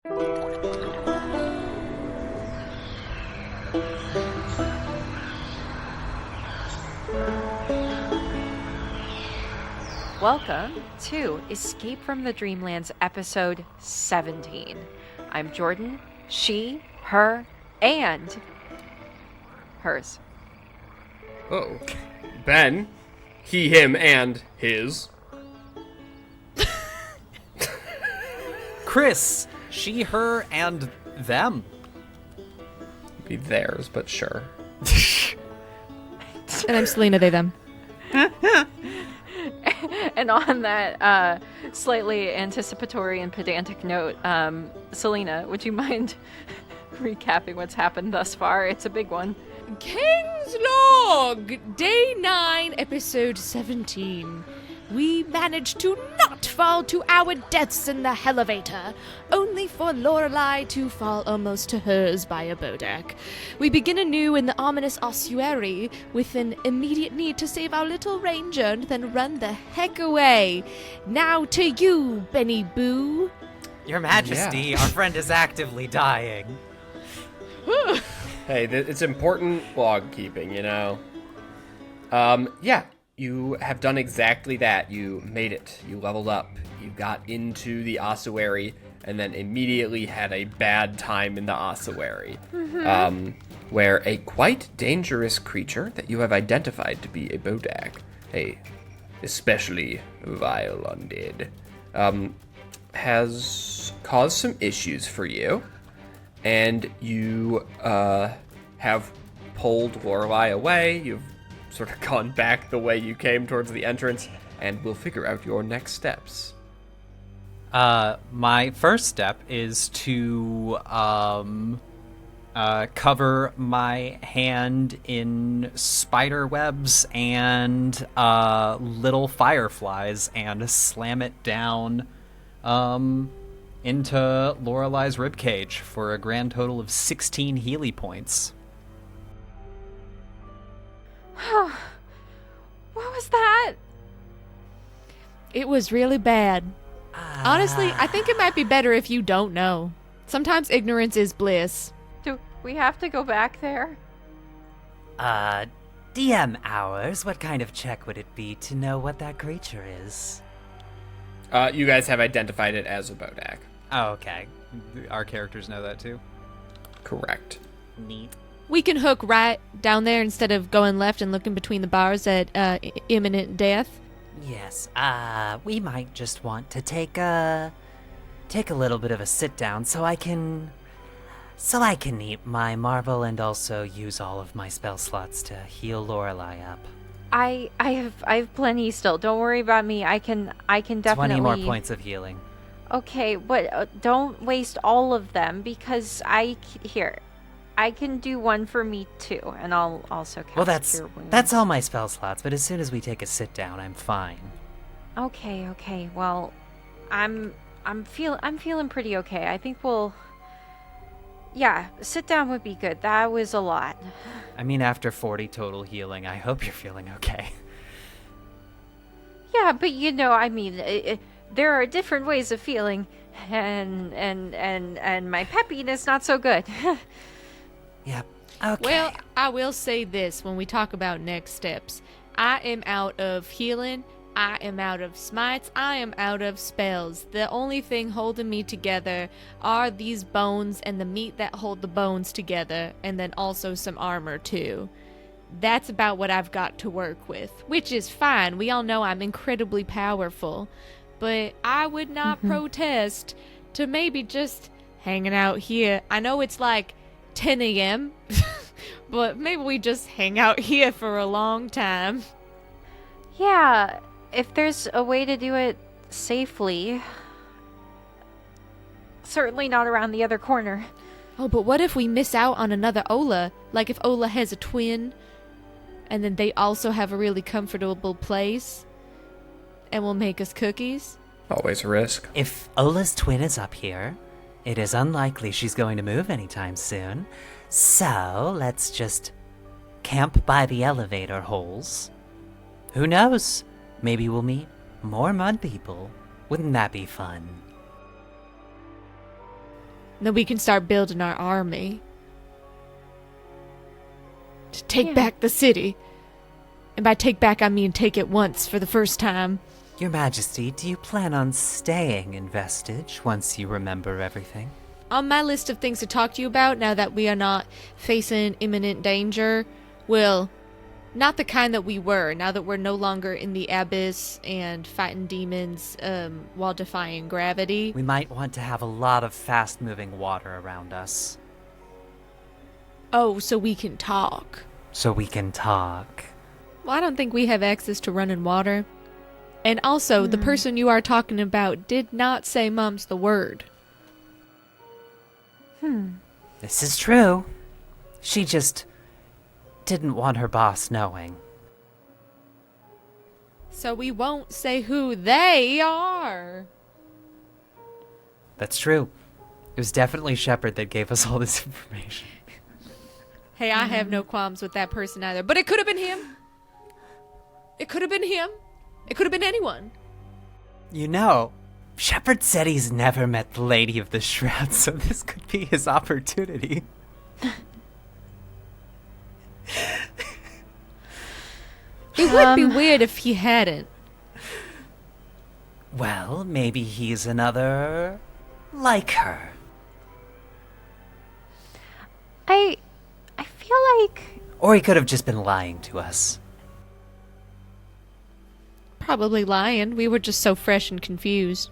Welcome to Escape from the Dreamlands, episode 17. I'm Jordan, she, her, and hers. Oh. Ben, he, him, and his. Chris, she, her, and them. Be theirs, but sure. And I'm Selena, they, them. And on that slightly anticipatory and pedantic note, Selena, would you mind recapping what's happened thus far? It's a big one. King's Log, Day 9, Episode 17. We managed to not fall to our deaths in the elevator, only for Lorelei to fall almost to hers by a bodak. We begin anew in the Ominous Ossuary with an immediate need to save our little ranger and then run the heck away. Now to you, Benny Boo. Your Majesty, our friend is actively dying. Hey, it's important log keeping, you know? You have done exactly that. You made it. You leveled up. You got into the ossuary and then immediately had a bad time in the ossuary. Where a quite dangerous creature that you have identified to be a bodak, a especially vile undead, has caused some issues for you. And you have pulled Lorelei away. You've sort of gone back the way you came towards the entrance, and we'll figure out your next steps. My first step is to cover my hand in spider webs and little fireflies and slam it down into Lorelei's ribcage for a grand total of 16 Healy points. What was that? It was really bad. Honestly, I think it might be better if you don't know. Sometimes ignorance is bliss. Do we have to go back there? DM hours, what kind of check would it be to know what that creature is? You guys have identified it as a bodak. Oh, okay. Our characters know that too? Correct. Neat. We can hook right down there instead of going left and looking between the bars at imminent death. Yes, we might just want to take a little bit of a sit down so I can eat my marble and also use all of my spell slots to heal Lorelei up. I have plenty still. Don't worry about me. I can definitely 20 more points of healing. Okay, but don't waste all of them because I can do one for me too, and I'll also cast Cure Wounds. That's all my spell slots, but as soon as we take a sit down, I'm fine. Okay. Well, I'm feeling pretty okay. I think sit down would be good. That was a lot. I mean, after 40 total healing, I hope you're feeling okay. Yeah, but there are different ways of feeling, and my peppiness not so good. Yep. Okay. Well, I will say this when we talk about next steps. I am out of healing. I am out of smites. I am out of spells. The only thing holding me together are these bones and the meat that hold the bones together, and then also some armor too. That's about what I've got to work with, which is fine. We all know I'm incredibly powerful, but I would not protest to maybe just hanging out here. I know it's like 10 a.m., but maybe we just hang out here for a long time. Yeah, if there's a way to do it safely. Certainly not around the other corner. Oh, but what if we miss out on another Ola? Like if Ola has a twin, and then they also have a really comfortable place, and will make us cookies? Always a risk. If Ola's twin is up here, it is unlikely she's going to move anytime soon. So, let's just camp by the elevator holes. Who knows? Maybe we'll meet more mud people. Wouldn't that be fun? Then we can start building our army. To take Yeah. back the city. And by take back, I mean take it once for the first time. Your Majesty, do you plan on staying in Vestige once you remember everything? On my list of things to talk to you about now that we are not facing imminent danger, well, not the kind that we were, now that we're no longer in the abyss and fighting demons while defying gravity. We might want to have a lot of fast-moving water around us. Oh, so we can talk. So we can talk. Well, I don't think we have access to running water. And also, the person you are talking about did not say mum's the word. This is true. She just didn't want her boss knowing. So we won't say who they are. That's true. It was definitely Shepard that gave us all this information. Hey, I have no qualms with that person either. But it could have been him. It could have been him. It could have been anyone. You know, Shepard said he's never met the Lady of the Shroud, so this could be his opportunity. It would be weird if he hadn't. Well, maybe he's another like her. I feel like Or he could have just been lying to us. Probably lying. We were just so fresh and confused.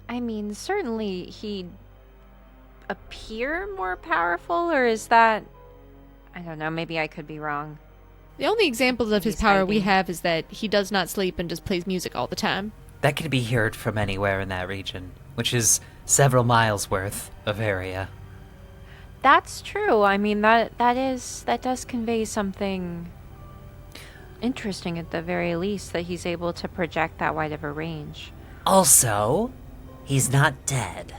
I mean, certainly he'd appear more powerful, or is that... I don't know, maybe I could be wrong. The only examples of his He's power we hiding. have is that he does not sleep and just plays music all the time. That could be heard from anywhere in that region, which is several miles worth of area. That's true. I mean, that does convey something interesting at the very least, that he's able to project that wide of a range. Also, he's not dead.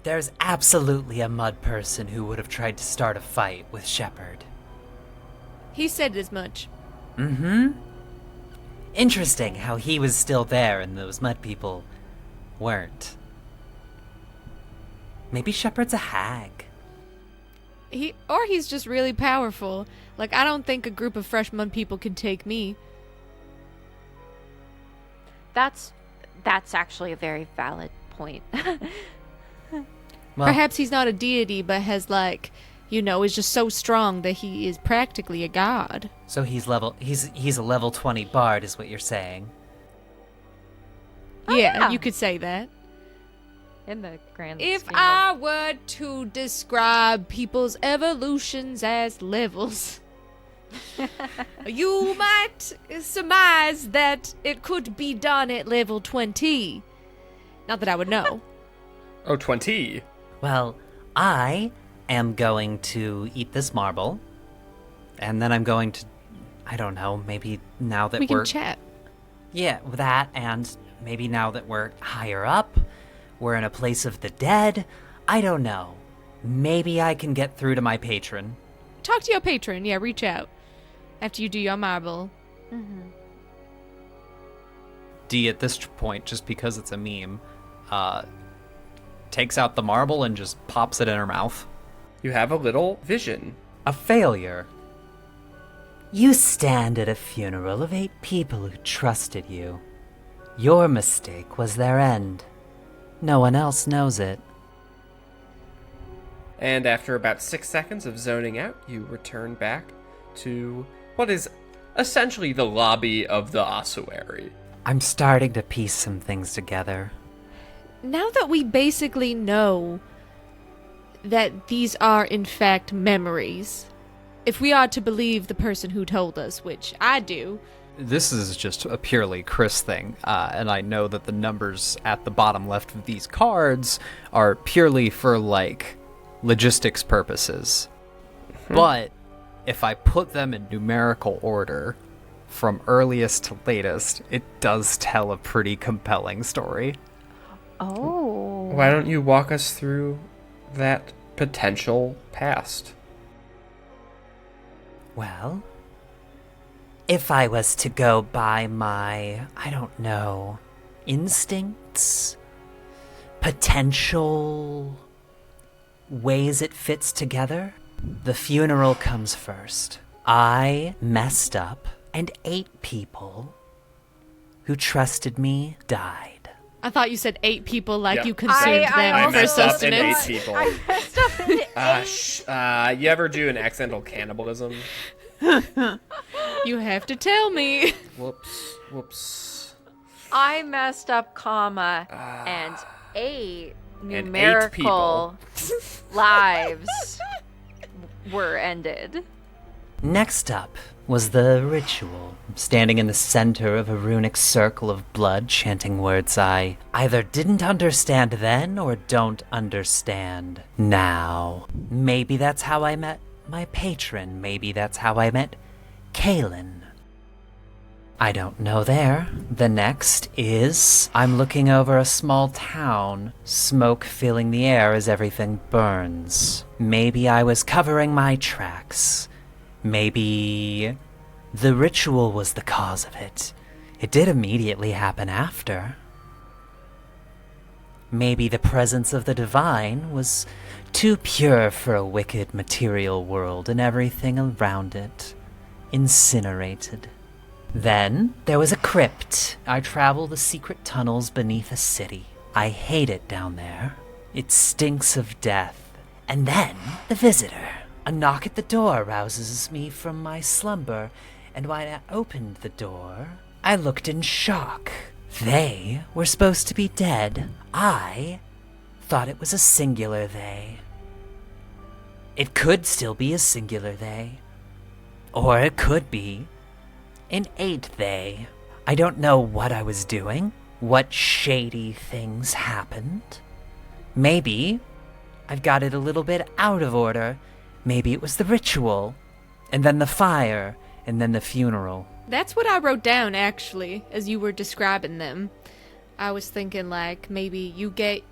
There's absolutely a mud person who would have tried to start a fight with Shepard. He said as much. Mm-hmm. Interesting how he was still there and those mud people weren't. Maybe Shepard's a hag. He's just really powerful. Like, I don't think a group of fresh mud people could take me. That's actually a very valid point. Well, Perhaps he's not a deity, but has, like, is just so strong that he is practically a god. so he's a level 20 bard is what you're saying. Yeah, you could say that. In the grand If scheme of- I were to describe people's evolutions as levels, you might surmise that it could be done at level 20. Not that I would know. Oh, 20. Well, I am going to eat this marble, and then I'm going to, I don't know, maybe now that We we're... can chat. Yeah, that, and maybe now that we're higher up, we're in a place of the dead, I don't know. Maybe I can get through to my patron. Talk to your patron. Yeah, reach out. After you do your marble. D at this point, just because it's a meme, takes out the marble and just pops it in her mouth. You have a little vision. A failure. You stand at a funeral of 8 people who trusted you. Your mistake was their end. No one else knows it. And after about 6 seconds of zoning out, you return back to what is essentially the lobby of the ossuary. I'm starting to piece some things together. Now that we basically know that these are in fact memories, if we are to believe the person who told us, which I do, This is just a purely Chris thing, and I know that the numbers at the bottom left of these cards are purely for, like, logistics purposes. But if I put them in numerical order, from earliest to latest, it does tell a pretty compelling story. Oh. Why don't you walk us through that potential past? Well, if I was to go by my, I don't know, instincts, potential ways it fits together. The funeral comes first. I messed up, and 8 people who trusted me died. I thought you said 8 people like Yep. you consumed I them I for messed up in sustenance. 8 people. I messed up in You ever do an accidental cannibalism? You have to tell me. Whoops. I messed up, comma, and 8 And 8 numerical lives were ended. Next up was the ritual, standing in the center of a runic circle of blood, chanting words I either didn't understand then or don't understand now. Maybe that's how I met my patron. Maybe that's how I met Kaelin. I don't know there. The next is I'm looking over a small town, smoke filling the air as everything burns. Maybe I was covering my tracks. Maybe the ritual was the cause of it. It did immediately happen after. Maybe the presence of the divine was too pure for a wicked material world and everything around it incinerated. Then there was a crypt. I traveled the secret tunnels beneath a city. I hate it down there. It stinks of death. And then the visitor. A knock at the door rouses me from my slumber, and when I opened the door, I looked in shock. They were supposed to be dead. I thought it was a singular they. It could still be a singular they. Or it could be an 8 they. I don't know what I was doing, what shady things happened. Maybe I've got it a little bit out of order. Maybe it was the ritual, and then the fire, and then the funeral. That's what I wrote down, actually, as you were describing them. I was thinking, like, maybe you get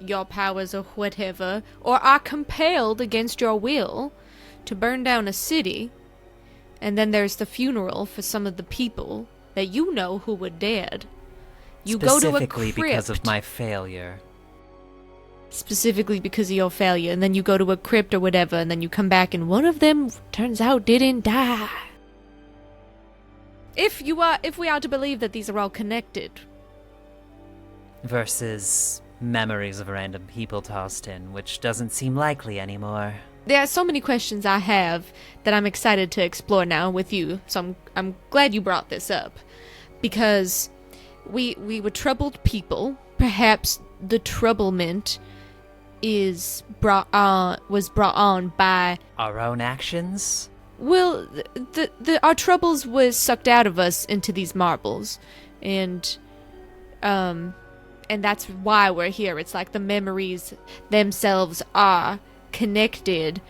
your powers or whatever, or are compelled against your will to burn down a city, and then there's the funeral for some of the people that you know who were dead. You go to a Specifically crypt. because of my failure. Specifically because of your failure, and then you go to a crypt or whatever, and then you come back and one of them turns out didn't die. If we are to believe that these are all connected. Versus memories of random people tossed in, which doesn't seem likely anymore. There are so many questions I have that I'm excited to explore now with you, so I'm glad you brought this up. Because we were troubled people. Perhaps the troublement was brought on by Our own actions? well, our troubles was sucked out of us into these marbles, and that's why we're here. It's like the memories themselves are connected,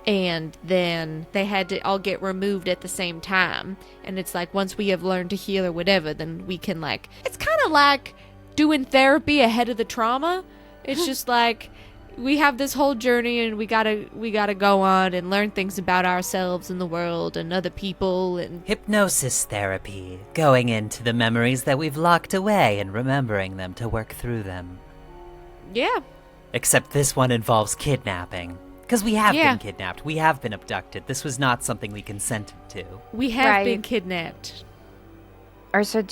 and then they had to all get removed at the same time. And it's like once we have learned to heal or whatever, then we can like. It's kind of like doing therapy ahead of the trauma. It's just like we have this whole journey and we gotta go on and learn things about ourselves and the world and other people and Hypnosis therapy, going into the memories that we've locked away and remembering them to work through them. yeah. Except this one involves kidnapping. Because we have Yeah. been kidnapped, we have been abducted. This was not something we consented to. We have Right. been kidnapped. Ursa,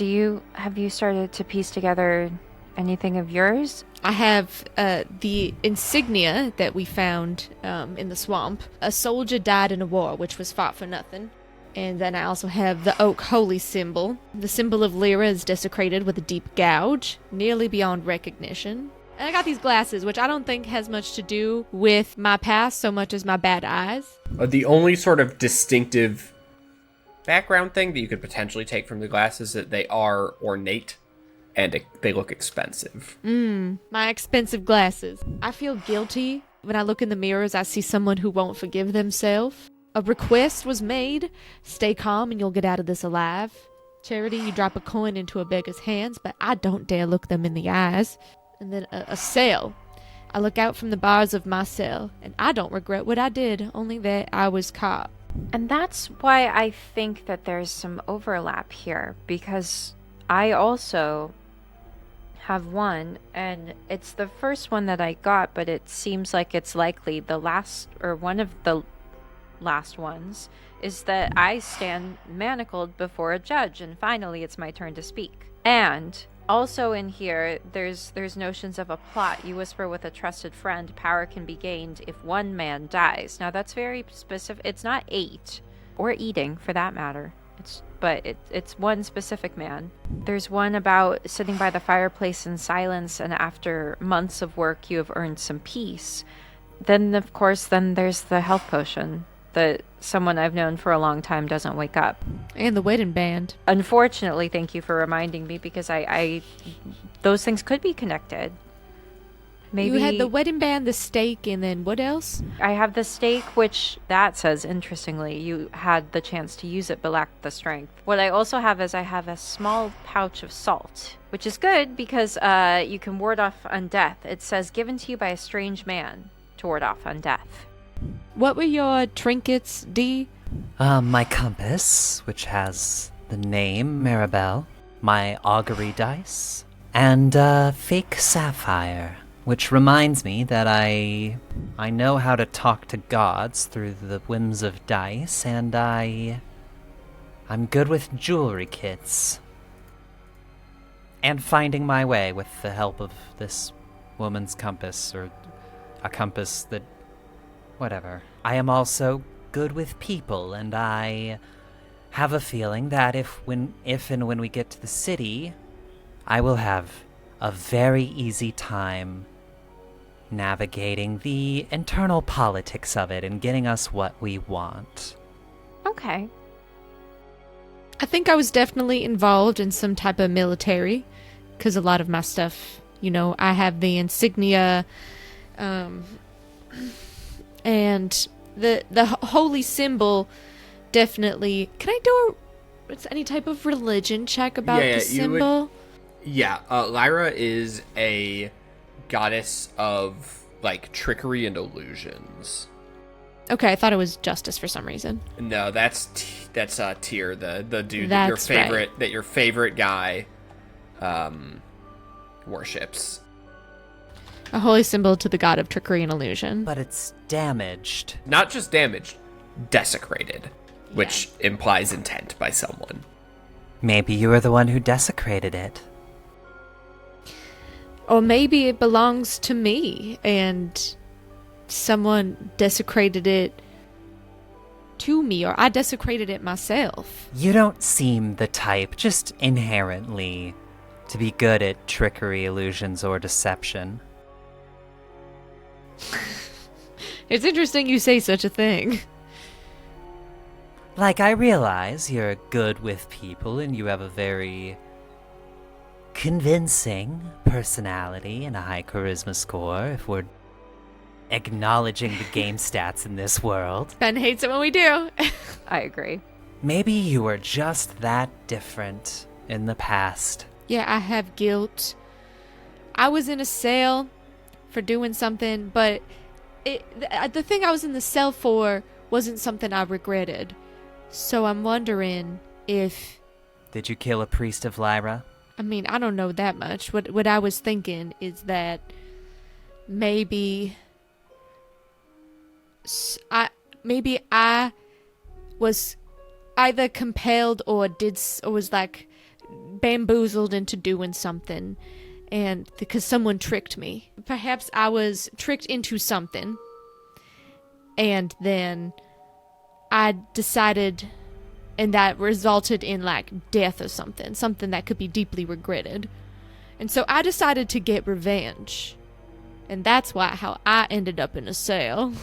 have you started to piece together anything of yours? I have the insignia that we found in the swamp. A soldier died in a war, which was fought for nothing. And then I also have the oak holy symbol. The symbol of Lyra is desecrated with a deep gouge, nearly beyond recognition. And I got these glasses, which I don't think has much to do with my past so much as my bad eyes. The only sort of distinctive background thing that you could potentially take from the glasses is that they are ornate and they look expensive. My expensive glasses. I feel guilty when I look in the mirrors. I see someone who won't forgive themselves. A request was made. Stay calm and you'll get out of this alive. Charity, you drop a coin into a beggar's hands, but I don't dare look them in the eyes. And then a cell. I look out from the bars of my cell, and I don't regret what I did, only that I was caught. And that's why I think that there's some overlap here, because I also have one, and it's the first one that I got, but it seems like it's likely the last, or one of the last ones, is that I stand manacled before a judge, and finally it's my turn to speak. And also in here, there's notions of a plot. You whisper with a trusted friend, power can be gained if one man dies. Now that's very specific. It's not 8, or eating for that matter. It's one specific man. There's one about sitting by the fireplace in silence, and after months of work you have earned some peace. Then of course there's the health potion that someone I've known for a long time doesn't wake up. And the wedding band. Unfortunately, thank you for reminding me, because I those things could be connected. Maybe You had the wedding band, the stake, and then what else? I have the stake, which that says, interestingly, you had the chance to use it but lacked the strength. What I also have is I have a small pouch of salt, which is good because you can ward off undeath. It says given to you by a strange man to ward off undeath. What were your trinkets, D? My compass, which has the name Maribel, my augury dice, and a fake sapphire, which reminds me that I know how to talk to gods through the whims of dice, and I'm good with jewelry kits. And finding my way with the help of this woman's compass, or a compass that... whatever. I am also good with people, and I have a feeling that if and when we get to the city, I will have a very easy time navigating the internal politics of it and getting us what we want. Okay. I think I was definitely involved in some type of military, because a lot of my stuff, I have the insignia, and the holy symbol definitely... Can I do any type of religion check about the symbol? Lyra is a goddess of, trickery and illusions. Okay, I thought it was justice for some reason. No, that's Tyr, the dude That's that your favorite guy worships. A holy symbol to the god of trickery and illusion. But it's damaged. Not just damaged, desecrated, which implies intent by someone. Maybe you were the one who desecrated it. Or maybe it belongs to me, and someone desecrated it to me, or I desecrated it myself. You don't seem the type, just inherently, to be good at trickery, illusions, or deception. It's interesting you say such a thing. I realize you're good with people and you have a very convincing personality and a high charisma score, if we're acknowledging the game stats in this world. Ben hates it when we do. I agree. Maybe you were just that different in the past. Yeah, I have guilt. I was in a cell for doing something, but the thing I was in the cell for wasn't something I regretted. So I'm wondering if... Did you kill a priest of Lyra? I mean, I don't know that much. What I was thinking is that maybe I was either compelled or was bamboozled into doing something, and because someone tricked me. Perhaps I was tricked into something, and then I decided, and that resulted in death or something that could be deeply regretted. And so I decided to get revenge, and that's how I ended up in a cell.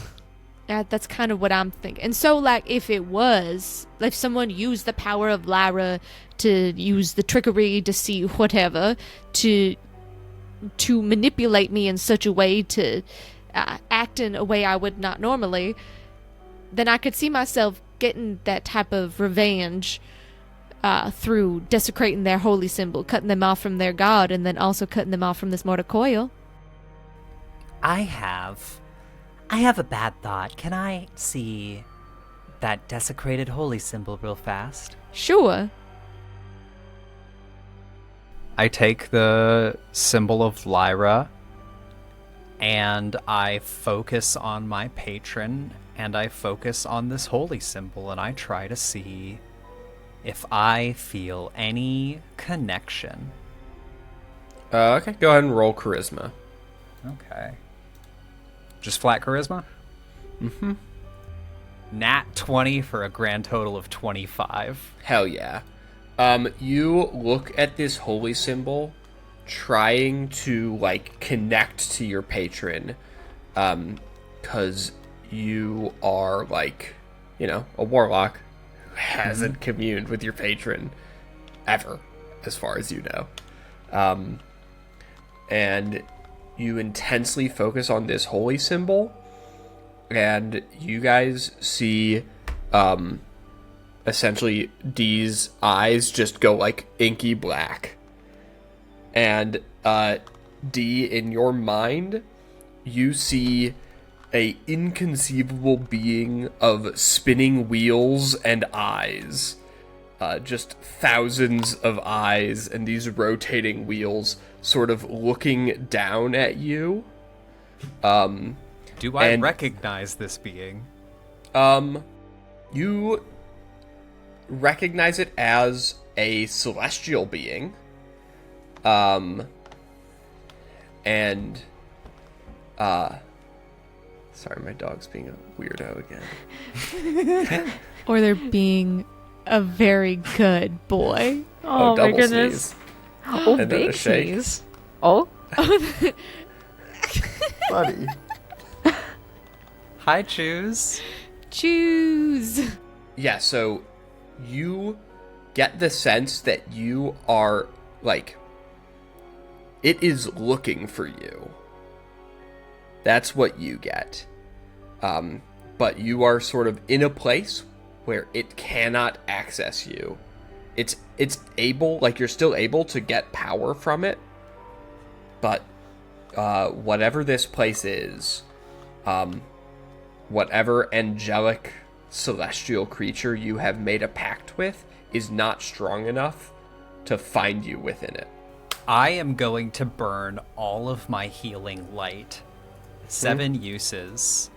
That's kind of what I'm thinking. And so if someone used the power of Lyra to use the trickery, deceit, whatever, to manipulate me in such a way to act in a way I would not normally, then I could see myself getting that type of revenge through desecrating their holy symbol, cutting them off from their god, and then also cutting them off from this mortal coil. I have a bad thought. Can I see that desecrated holy symbol real fast? Sure. I take the symbol of Lyra and I focus on my patron and I focus on this holy symbol and I try to see if I feel any connection. Okay, go ahead and roll charisma. Okay. Just flat charisma? Mm-hmm. Nat 20 for a grand total of 25. Hell yeah. You look at this holy symbol, trying to, like, connect to your patron, because you are, like, you know, a warlock who hasn't communed with your patron ever, as far as you know. And you intensely focus on this holy symbol, and you guys see, essentially Dee's eyes just go, like, inky black. And, Dee, in your mind, you see a inconceivable being of spinning wheels and eyes. Just thousands of eyes and these rotating wheels sort of looking down at you. Do I recognize this being? You recognize it as a celestial being. Sorry, my dog's being a weirdo again. Or they're being a very good boy. Oh my double goodness. sneeze. Oh, And then a big shake. sneeze. Oh, Buddy. Hi, Choose. Choose. Yeah, so you get the sense that you are, like, it is looking for you. That's what you get. But you are sort of in a place where it cannot access you. It's able, like, you're still able to get power from it, but whatever this place is, whatever angelic celestial creature you have made a pact with is not strong enough to find you within it. I am going to burn all of my healing light, 7 uses,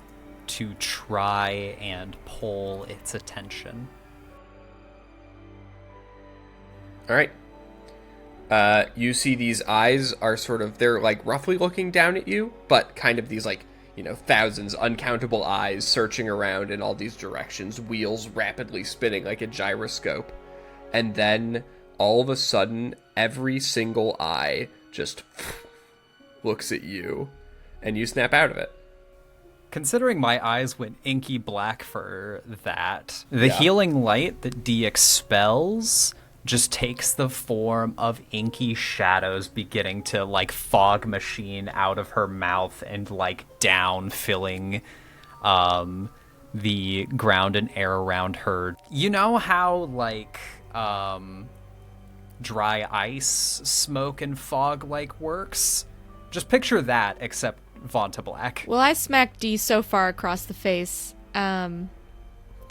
to try and pull its attention. All right. You see these eyes are sort of, they're like roughly looking down at you, but kind of these, like, you know, thousands, uncountable eyes searching around in all these directions, wheels rapidly spinning like a gyroscope. And then all of a sudden, every single eye just looks at you, and you snap out of it. Considering my eyes went inky black for that, the Yeah. healing light that D expels just takes the form of inky shadows beginning to, like, fog machine out of her mouth and, like, down, filling the ground and air around her. You know how, like, dry ice smoke and fog, like, works? Just picture that, except Vanta Black. Well, I smacked Dee so far across the face to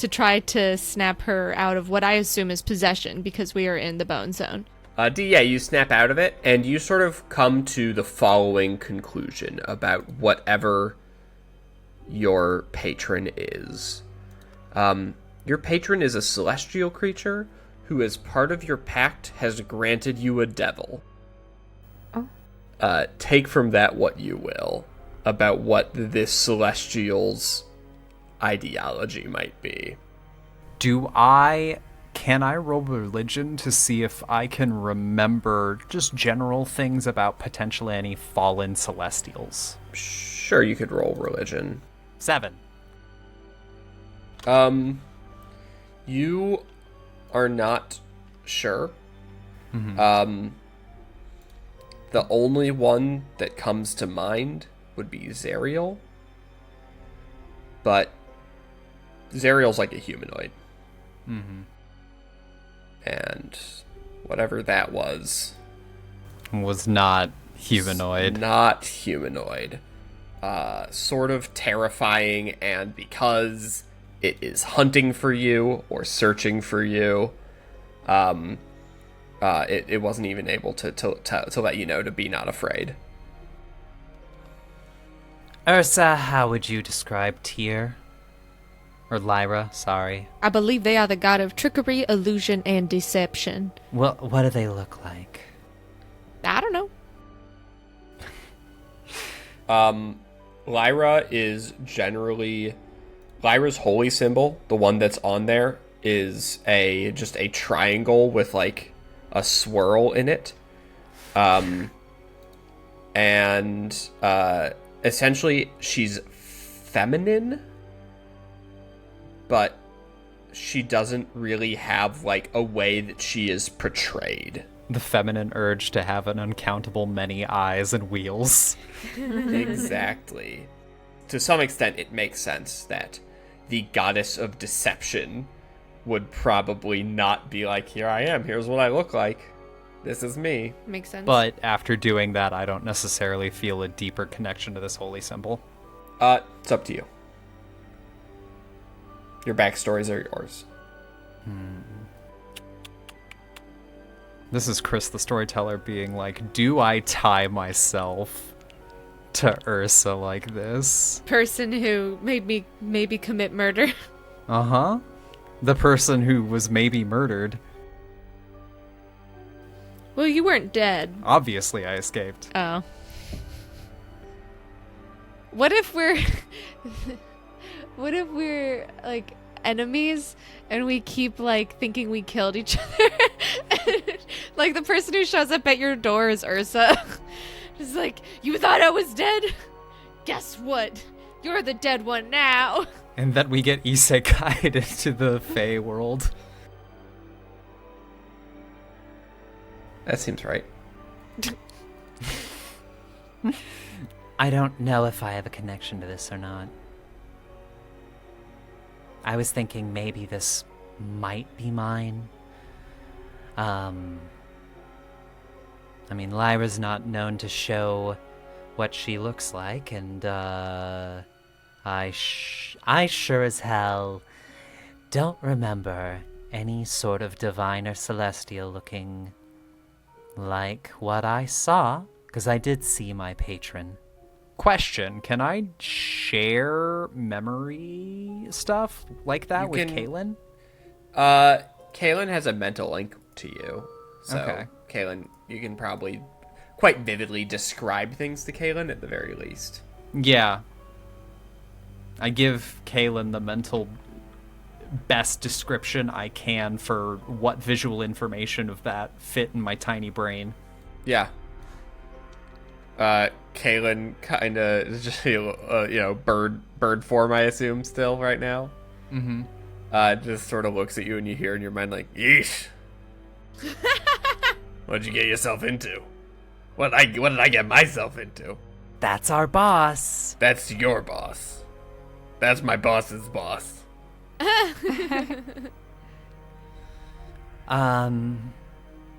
try to snap her out of what I assume is possession, because we are in the bone zone. D, yeah, you snap out of it, and you sort of come to the following conclusion about whatever your patron is. Your patron is a celestial creature who, as part of your pact, has granted you a devil. Oh. Take from that what you will about what this celestial's ideology might be. Can I roll religion to see if I can remember just general things about potentially any fallen celestials? Sure, you could roll religion. 7. You are not sure. Mm-hmm. The only one that comes to mind would be Zariel. But Zariel's like a humanoid. Mm-hmm. And whatever that was Not humanoid. not humanoid. Sort of terrifying, and because it is hunting for you or searching for you, it wasn't even able to let you know to be not afraid. Ursa, how would you describe Tyr? Or Lyra, sorry. I believe they are the god of trickery, illusion, and deception. What do they look like? I don't know. Lyra is generally... Lyra's holy symbol, the one that's on there, is just a triangle with, like, a swirl in it. Essentially, she's feminine, but she doesn't really have, like, a way that she is portrayed. The feminine urge to have an uncountable many eyes and wheels. Exactly. To some extent, it makes sense that the goddess of deception would probably not be like, here I am, here's what I look like. This is me. Makes sense. But after doing that, I don't necessarily feel a deeper connection to this holy symbol. It's up to you. Your backstories are yours. This is Chris the storyteller being like, do I tie myself to Ursa like this? Person who made me maybe commit murder. Uh-huh. The person who was maybe murdered. Well, you weren't dead. Obviously, I escaped. Oh. What if we're... what if we're, like, enemies and we keep, like, thinking we killed each other? Like, the person who shows up at your door is Ursa. Just like, you thought I was dead? Guess what? You're the dead one now. And then we get isekai'd into the Fey world. That seems right. I don't know if I have a connection to this or not. I was thinking maybe this might be mine. I mean, Lyra's not known to show what she looks like, and I sure as hell don't remember any sort of divine or celestial looking like what I saw, because I did see my patron. Question, can I share memory stuff like that with Kaylin? Kaylin has a mental link to you. So, Okay. Kaylin, you can probably quite vividly describe things to Kaylin at the very least. Yeah. I give Kaylin the mental best description I can for what visual information of that fit in my tiny brain. Yeah. Kaylin kind of just, bird form, I assume, still right now. Mm-hmm. Just sort of looks at you and you hear in your mind like, yeesh. What'd you get yourself into? What did I get myself into? That's our boss. That's your boss. That's my boss's boss.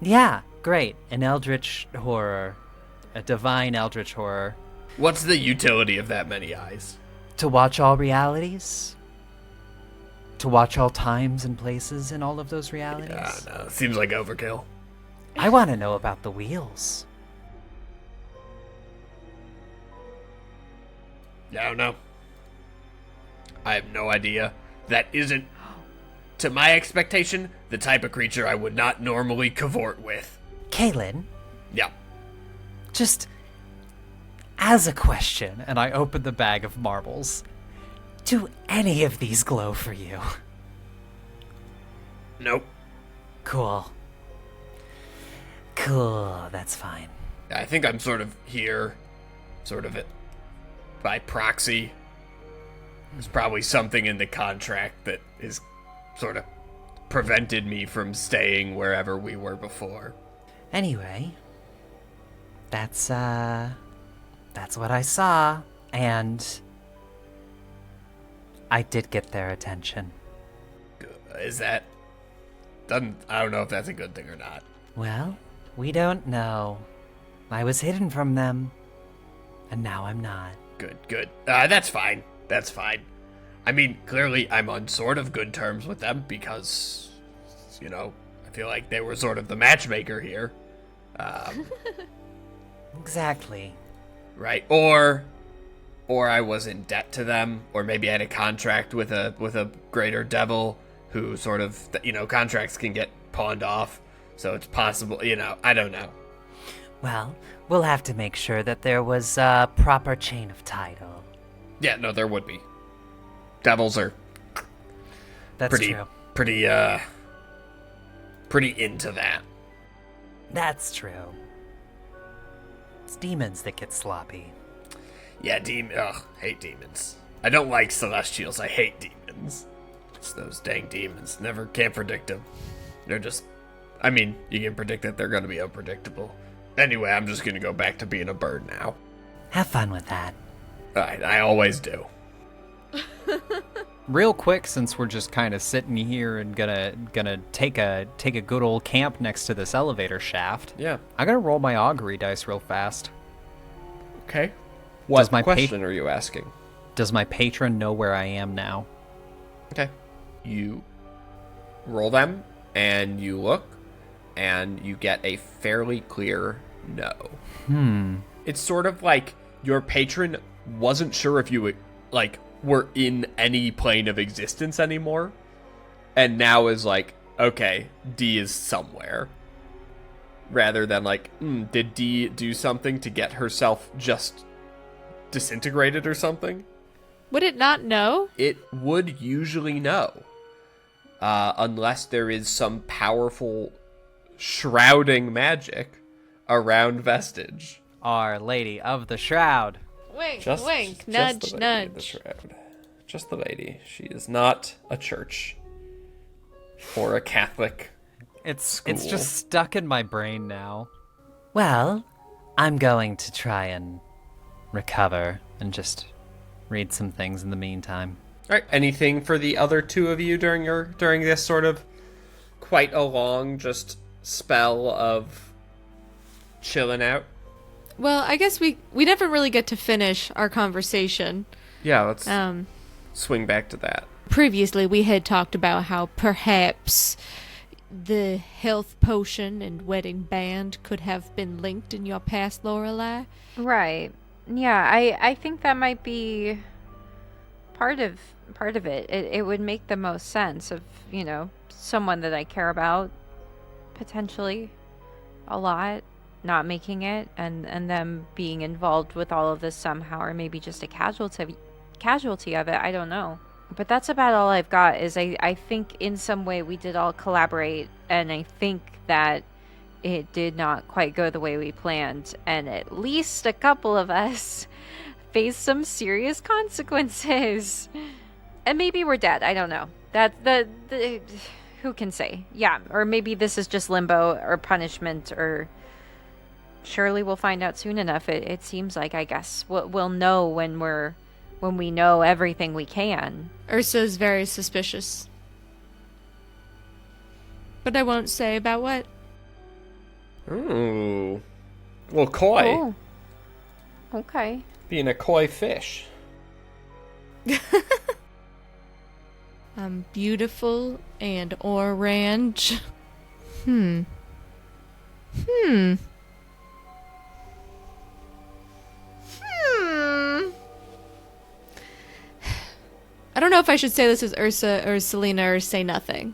Yeah, great. An eldritch horror. A divine eldritch horror. What's the utility of that many eyes? To watch all realities? To watch all times and places in all of those realities? Yeah, no, seems like overkill. I want to know about the wheels. I don't know. I have no idea. That isn't, to my expectation, the type of creature I would not normally cavort with. Kaylin, Yeah. just as a question, And I open the bag of marbles. do any of these glow for you? Nope. Cool. Cool, that's fine. I think I'm sort of here, sort of by proxy. There's probably something in the contract that is sort of prevented me from staying wherever we were before. Anyway, that's what I saw, and I did get their attention. Is that... I don't know if that's a good thing or not. Well, we don't know. I was hidden from them, and now I'm not. Good. That's fine. That's fine. I mean, clearly I'm on sort of good terms with them because, I feel like they were sort of the matchmaker here. Exactly. Right? Or I was in debt to them, or maybe I had a contract with a greater devil who sort of, contracts can get pawned off. So it's possible, I don't know. Well, we'll have to make sure that there was a proper chain of title. Yeah, no, there would be. Devils are That's true. pretty into that. That's true. It's demons that get sloppy. Yeah, hate demons. I don't like celestials. I hate demons. It's those dang demons. Can't predict them. They're just, you can predict that they're going to be unpredictable. Anyway, I'm just going to go back to being a bird now. Have fun with that. I always do. Real quick, since we're just kind of sitting here and gonna take a good old camp next to this elevator shaft. Yeah. I'm gonna roll my augury dice real fast. Okay. What my question are you asking? Does my patron know where I am now? Okay. You roll them, and you look, and you get a fairly clear no. It's sort of like your patron wasn't sure if you were in any plane of existence anymore, and now is like, okay, D is somewhere. Rather than did D do something to get herself just disintegrated or something? Would it not know? It would usually know. Unless there is some powerful shrouding magic around Vestige. Our Lady of the Shroud. Wink, Just nudge, the lady in the nudge. shroud. Just the lady. She is not a church or a Catholic. It's School. just stuck in my brain now. Well, I'm going to try and recover and just read some things in the meantime. All right. Anything for the other two of you during this sort of quite a long just spell of chilling out? Well, I guess we never really get to finish our conversation. Yeah, let's swing back to that. Previously, we had talked about how perhaps the health potion and wedding band could have been linked in your past, Lorelei. Right. Yeah, I think that might be part of it. It would make the most sense of, someone that I care about potentially a lot not making it and them being involved with all of this somehow, or maybe just a casualty of it. I don't know. But that's about all I've got. Is I think in some way we did all collaborate, and I think that it did not quite go the way we planned, and at least a couple of us faced some serious consequences. And maybe we're dead. I don't know. That the who can say? Yeah, or maybe this is just limbo or punishment, or surely we'll find out soon enough. It seems like, I guess we'll know when we know everything we can. Ursa is very suspicious. But I won't say about what. Ooh. Well, coy. Oh. Okay. Being a coy fish. I'm beautiful and orange. I don't know if I should say this as Ursa or Selena or say nothing.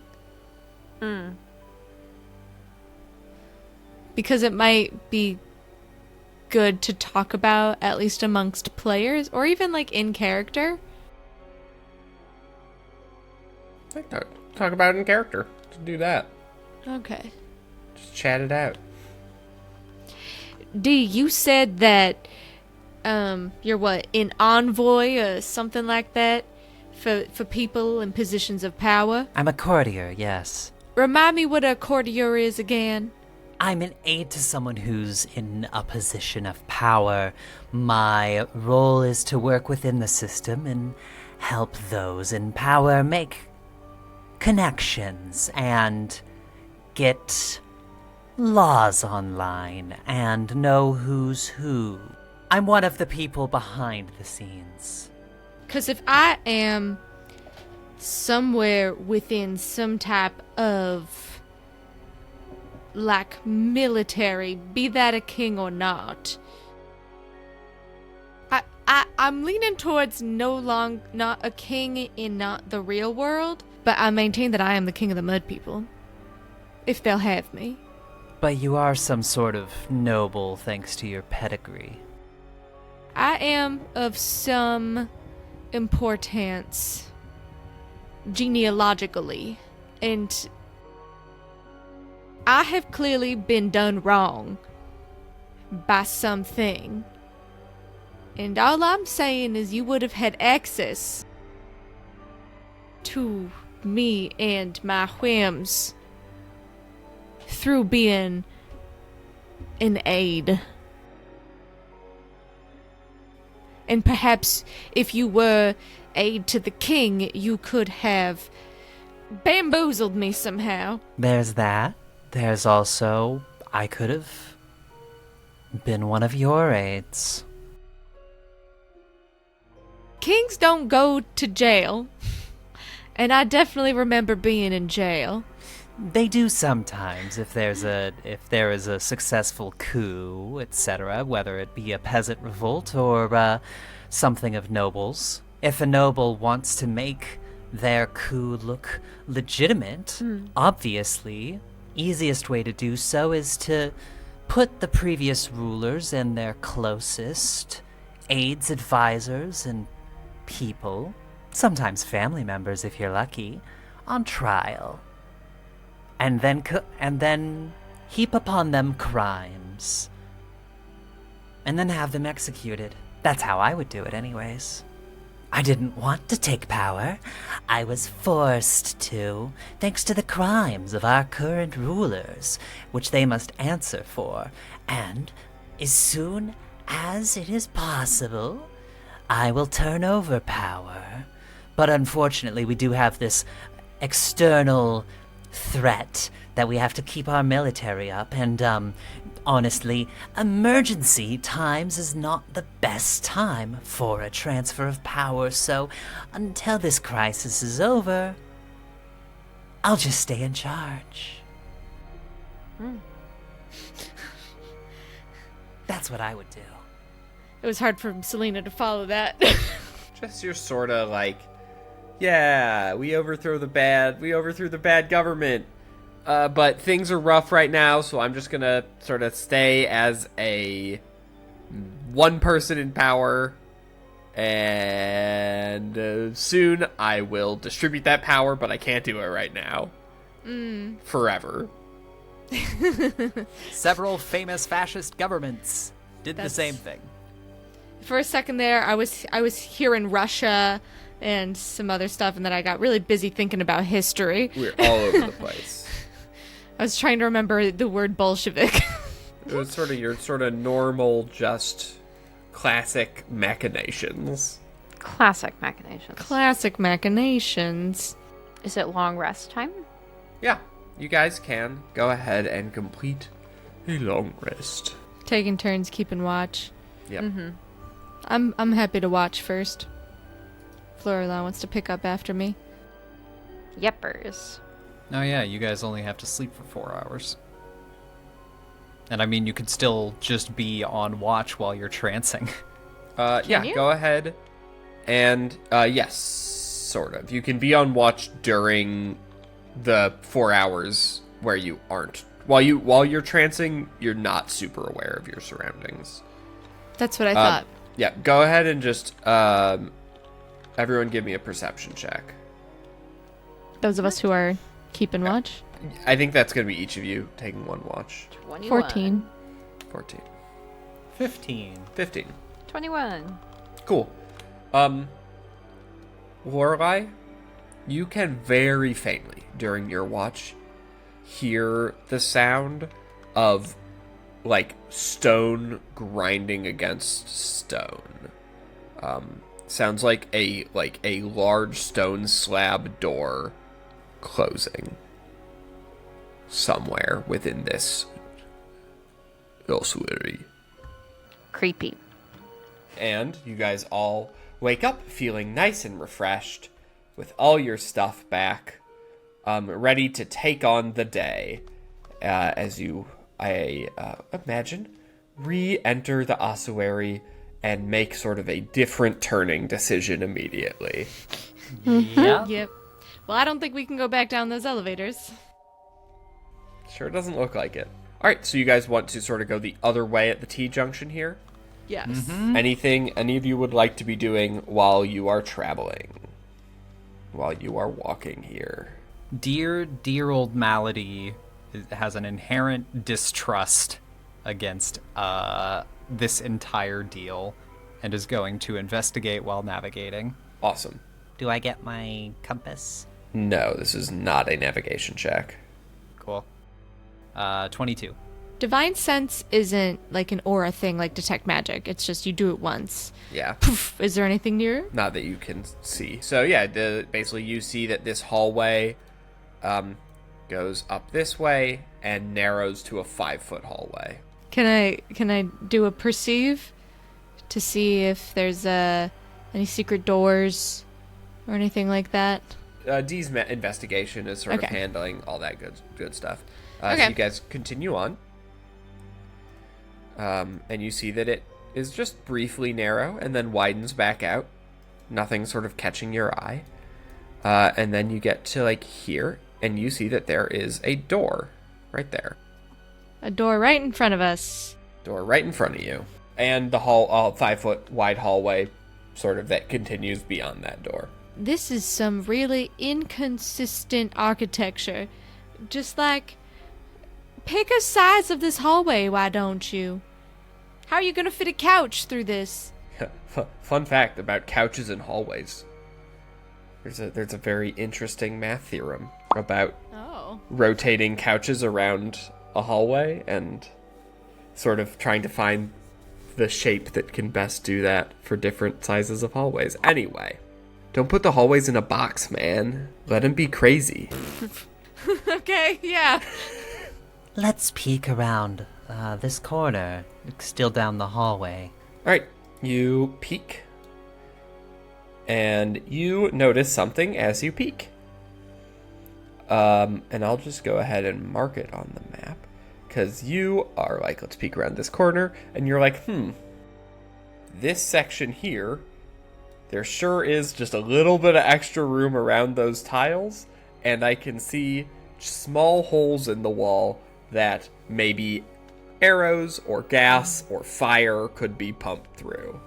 Because it might be good to talk about, at least amongst players, or even in character. Talk about it in character. Just do that. Okay. Just chat it out. D, you said that you're what, an envoy or something like that for people in positions of power? I'm a courtier, yes. Remind me what a courtier is again. I'm an aide to someone who's in a position of power. My role is to work within the system and help those in power make connections and get laws online and know who's who. I'm one of the people behind the scenes. Because if I am somewhere within some type of like military, be that a king or not. I'm leaning towards not a king in not the real world, but I maintain that I am the king of the mud people. If they'll have me. But you are some sort of noble thanks to your pedigree. I am of some importance genealogically, and I have clearly been done wrong by something. And all I'm saying is you would have had access to me and my whims through being an aide. And perhaps if you were aide to the king, you could have bamboozled me somehow. There's that. There's also, I could have been one of your aides. Kings don't go to jail. And I definitely remember being in jail. They do sometimes if there is a successful coup, etc., whether it be a peasant revolt or something of nobles. If a noble wants to make their coup look legitimate, obviously, easiest way to do so is to put the previous rulers and their closest aides, advisors, and people, sometimes family members if you're lucky, on trial. And then heap upon them crimes. And then have them executed. That's how I would do it anyways. I didn't want to take power. I was forced to, thanks to the crimes of our current rulers, which they must answer for. And as soon as it is possible, I will turn over power. But unfortunately, we do have this external threat that we have to keep our military up, and honestly, emergency times is not the best time for a transfer of power, so until this crisis is over, I'll just stay in charge. That's what I would do. It was hard for Selena to follow that. Just you're sort of like, yeah, we overthrew the bad government. But things are rough right now, so I'm just gonna sort of stay as a one person in power, and soon I will distribute that power, but I can't do it right now. Forever. Several famous fascist governments did the same thing. For a second there, I was hearing Russia and some other stuff, and then I got really busy thinking about history. We're all over the place. I was trying to remember the word Bolshevik. It was sort of your sort of normal, just classic machinations. Classic machinations. Classic machinations. Is it long rest time? Yeah, you guys can go ahead and complete a long rest. Taking turns keeping watch. Yep. Mm-hmm. I'm happy to watch first. Florila wants to pick up after me. Yepers. Oh yeah, you guys only have to sleep for 4 hours. And I mean, you could still just be on watch while you're trancing. Yeah, you? go ahead. And, yes, sort of. You can be on watch during the 4 hours where you aren't. While you're trancing, you're not super aware of your surroundings. That's what I thought. Yeah, go ahead and just, everyone give me a perception check. Those of us who are keeping watch. I think that's going to be each of you taking one watch. 21. 14. 14. 15. 15. 21. Cool. Lorelai, you can very faintly, during your watch, hear the sound of, like, stone grinding against stone. Sounds like a large stone slab door closing somewhere within this ossuary. Creepy. And you guys all wake up feeling nice and refreshed, with all your stuff back, ready to take on the day. as you, I imagine, re-enter the ossuary and make sort of a different turning decision immediately. Yeah. Yep. Well, I don't think we can go back down those elevators. Sure doesn't look like it. All right, so you guys want to sort of go the other way at the T-junction here? Yes. Anything any of you would like to be doing while you are traveling? While you are walking here? Dear old Malady has an inherent distrust against this entire deal and is going to investigate while navigating. Awesome. Do I get my compass? No, this is not a navigation check. Cool. 22. Divine Sense isn't like an aura thing like Detect Magic. It's just you do it once. Yeah. Poof. Is there anything near? Not that you can see. So yeah, basically you see that this hallway goes up this way and narrows to a 5-foot hallway. Can I do a perceive to see if there's any secret doors or anything like that? Dee's investigation is sort of Okay. handling all that good stuff. So Okay. you guys continue on. And you see that it is just briefly narrow and then widens back out. Nothing sort of catching your eye. And then you get to like here and you see that there is a door right there. A door right in front of us. Door right in front of you. And the 5-foot wide hallway sort of that continues beyond that door. This is some really inconsistent architecture. Just like, pick a size of this hallway, why don't you? How are you gonna fit a couch through this? Fun fact about couches and hallways. There's a very interesting math theorem about Oh. rotating couches around a hallway and sort of trying to find the shape that can best do that for different sizes of hallways. Anyway, don't put the hallways in a box, man. Let them be crazy. Okay, yeah. Let's peek around this corner. Still down the hallway. All right, you peek. And you notice something as you peek. And I'll just go ahead and mark it on the map. Because you are like, let's peek around this corner. And you're like, this section here, there sure is just a little bit of extra room around those tiles. And I can see small holes in the wall that maybe arrows or gas or fire could be pumped through.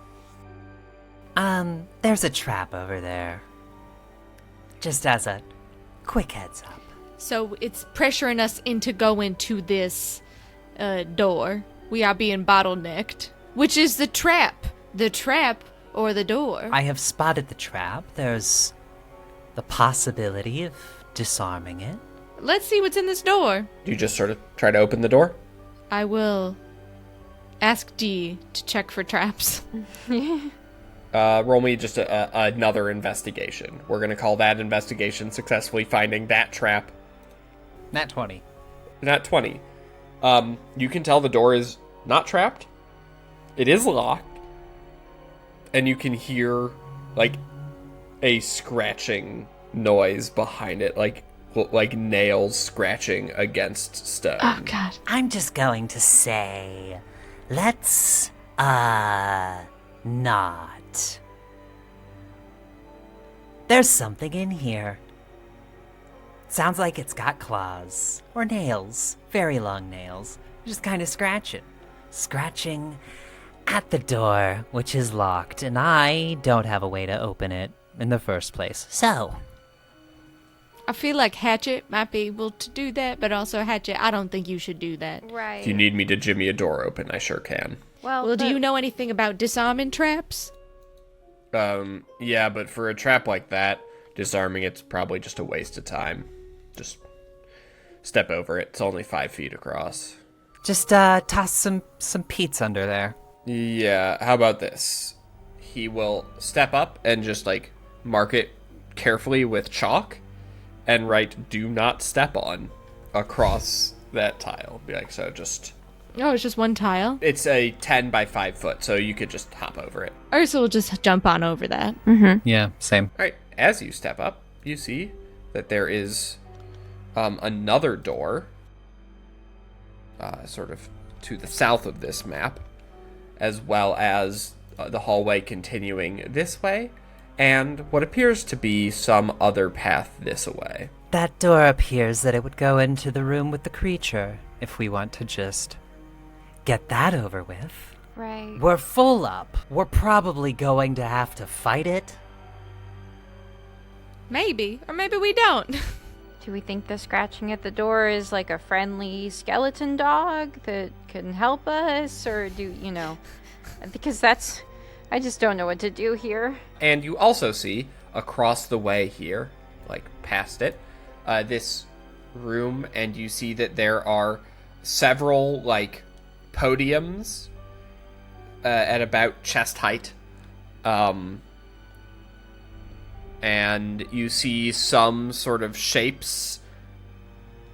There's a trap over there. Just as a quick heads up. So it's pressuring us into going to this door. We are being bottlenecked. Which is the trap? The trap or the door? I have spotted the trap. There's the possibility of disarming it. Let's see what's in this door. Do you just sort of try to open the door? I will ask D to check for traps. Roll me just another investigation. We're going to call that investigation successfully finding that trap. Nat 20. Nat 20. You can tell the door is not trapped. It is locked. And you can hear, like, a scratching noise behind it, like nails scratching against stone. Oh, God. I'm just going to say, let's, not. There's something in here. Sounds like it's got claws. Or nails. Very long nails. Just kind of scratching. Scratching at the door, which is locked, and I don't have a way to open it in the first place. So, I feel like Hatchet might be able to do that, but also Hatchet, I don't think you should do that. Right. If you need me to jimmy a door open, I sure can. Well, do you know anything about disarming traps? Yeah, but for a trap like that, disarming it's probably just a waste of time. Just step over it. It's only 5 feet across. Just toss some peats under there. Yeah, how about this? He will step up and just, like, mark it carefully with chalk and write, "Do not step on," across that tile. Be like, so just... Oh, it's just one tile? It's a 10 by 5 foot, so you could just hop over it. Ursa will just jump on over that. Yeah, same. All right, as you step up, you see that there is another door sort of to the south of this map, as well as the hallway continuing this way, and what appears to be some other path this way. That door appears that it would go into the room with the creature, if we want to just get that over with. Right. We're full up. We're probably going to have to fight it. Maybe, or maybe we don't. Do we think the scratching at the door is like a friendly skeleton dog that can help us? Or because I just don't know what to do here. And you also see across the way here, like past it, this room, and you see that there are several like podiums at about chest height. And you see some sort of shapes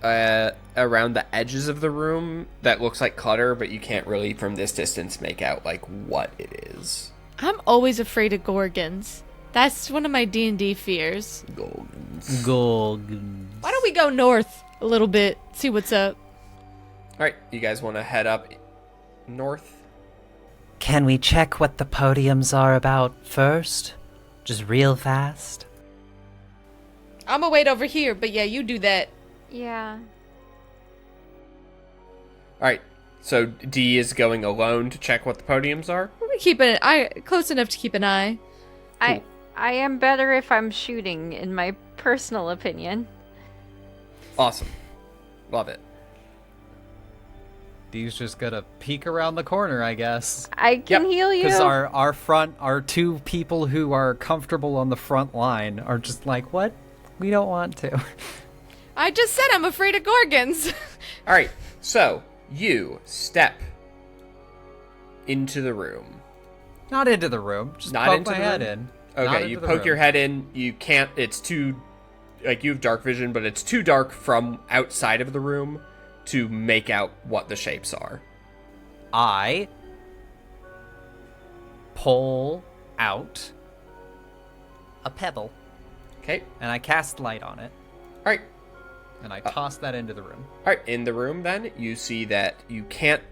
around the edges of the room that looks like clutter, but you can't really from this distance make out like what it is. I'm always afraid of gorgons. That's one of my D&D fears. Gorgons. Why don't we go north a little bit, see what's up? Alright, you guys want to head up north? Can we check what the podiums are about first? Just real fast? I'm gonna wait over here, but yeah, you do that. Yeah. Alright, so D is going alone to check what the podiums are? We're keeping an eye close enough to keep an eye. I am better if I'm shooting, in my personal opinion. Awesome. Love it. D's just gonna peek around the corner, I guess. I can heal you. Because our two people who are comfortable on the front line are just like, what? We don't want to. I just said I'm afraid of gorgons. Alright, so you step into the room. Not into the room. Just Not poke into my the head room? in. Not Okay, into you the poke room. your head in. You can't, it's too, like, you have dark vision, but it's too dark from outside of the room to make out what the shapes are. I pull out a pebble Okay, and I cast light on it alright. and I toss that into the room. Alright, in the room then, you see that you can't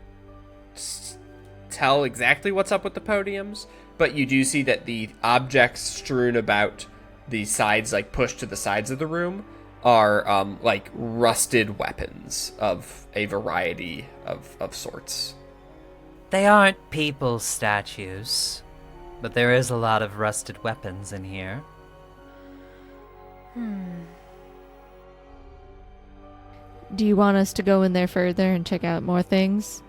tell exactly what's up with the podiums, but you do see that the objects strewn about the sides, like pushed to the sides of the room, are like rusted weapons of a variety of sorts. They aren't people statues, but there is a lot of rusted weapons in here. Do you want us to go in there further and check out more things?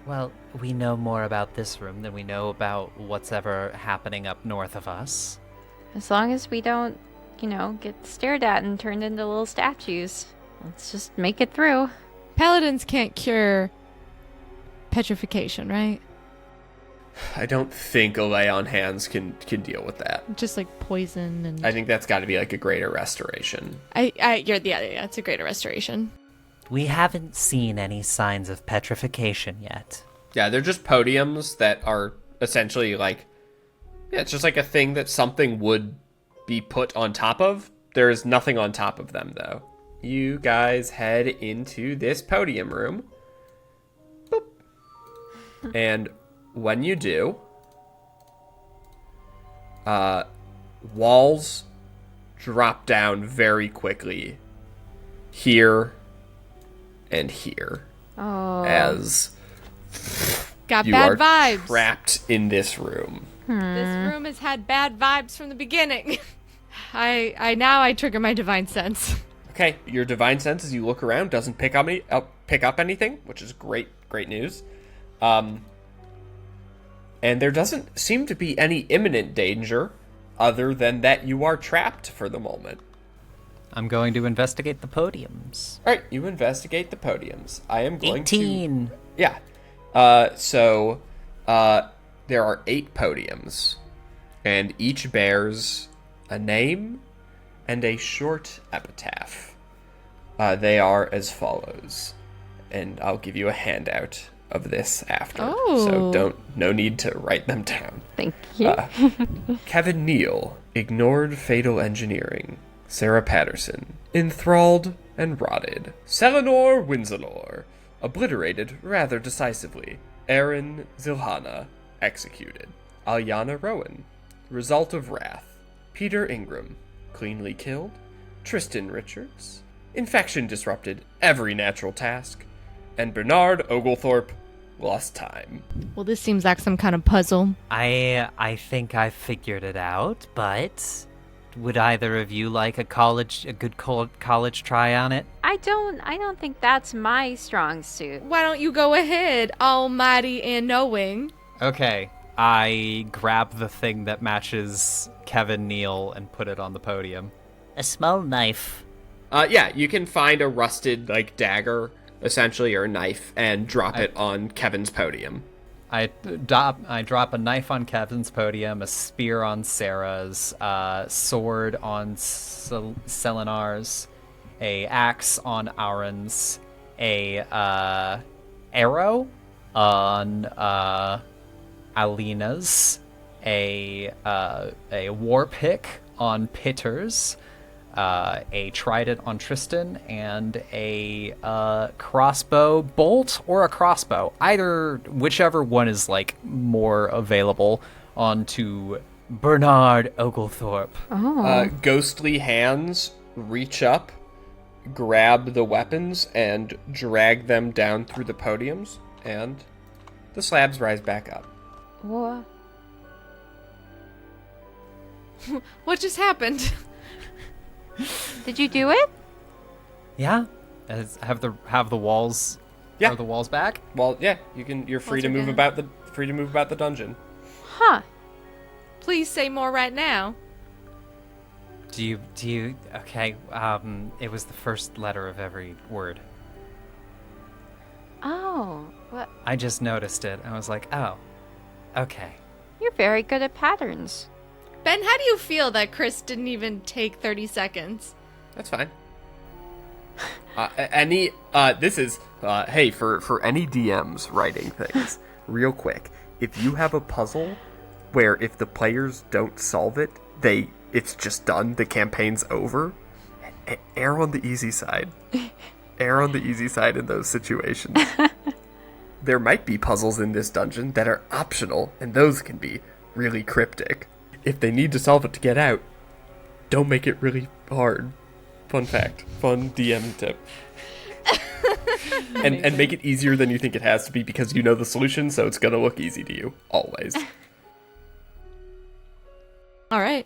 Well, we know more about this room than we know about what's ever happening up north of us. As long as we don't, get stared at and turned into little statues. Let's just make it through. Paladins can't cure petrification, right? I don't think a lay on hands can deal with that. Just like poison and I think that's got to be like a greater restoration. yeah, it's a greater restoration. We haven't seen any signs of petrification yet. Yeah, they're just podiums that are essentially like, yeah, it's just like a thing that something would be put on top of. There is nothing on top of them, though. You guys head into this podium room. Boop. And when you do, walls drop down very quickly here and here. Oh. As Got you bad are vibes. trapped in this room. This room has had bad vibes from the beginning. I trigger my divine sense. Okay, your divine sense as you look around doesn't pick up anything, which is great news. And there doesn't seem to be any imminent danger other than that you are trapped for the moment. I'm going to investigate the podiums. All right, you investigate the podiums. I am going 18. to... Yeah. So there are 8 podiums, and each bears a name and a short epitaph. They are as follows, and I'll give you a handout of this after. Oh. So no need to write them down. Thank you. Kevin Neal, ignored fatal engineering. Sarah Patterson, enthralled and rotted. Selenor Winselor, Obliterated rather decisively. Aaron Zilhana, executed. Alyana Rowan, result of wrath. Peter Ingram, cleanly killed. Tristan Richards, infection disrupted every natural task. And Bernard Oglethorpe, lost time. Well, this seems like some kind of puzzle. I think I figured it out, but would either of you like a good college try on it? I don't think that's my strong suit. Why don't you go ahead, almighty and knowing? Okay, I grab the thing that matches Kevin Neal and put it on the podium. A small knife. Yeah, you can find a rusted, dagger, essentially, or a knife, and drop it on Kevin's podium. I drop a knife on Kevin's podium, a spear on Sarah's, sword on Selenar's, a axe on Aaron's, a arrow on Alina's, a war pick on Pitter's, a trident on Tristan, and a crossbow bolt or a crossbow, whichever one is more available, onto Bernard Oglethorpe. Ghostly hands reach up, grab the weapons, and drag them down through the podiums, and the slabs rise back up. What? What just happened? Did you do it? Yeah. Have the walls? Yeah. Are the walls back? Well, yeah, you're free to move about the dungeon. Huh. Please say more right now. Do you okay, it was the first letter of every word. Oh, what? I just noticed it. I was like, oh, okay. You're very good at patterns. Ben, how do you feel that Chris didn't even take 30 seconds? That's fine. This is, hey, for any DMs writing things, real quick, if you have a puzzle where if the players don't solve it, it's just done, the campaign's over, err on the easy side. Err on the easy side in those situations. There might be puzzles in this dungeon that are optional, and those can be really cryptic. If they need to solve it to get out, don't make it really hard. Fun fact. Fun DM tip. and make it easier than you think it has to be because you know the solution, so it's going to look easy to you. Always. All right.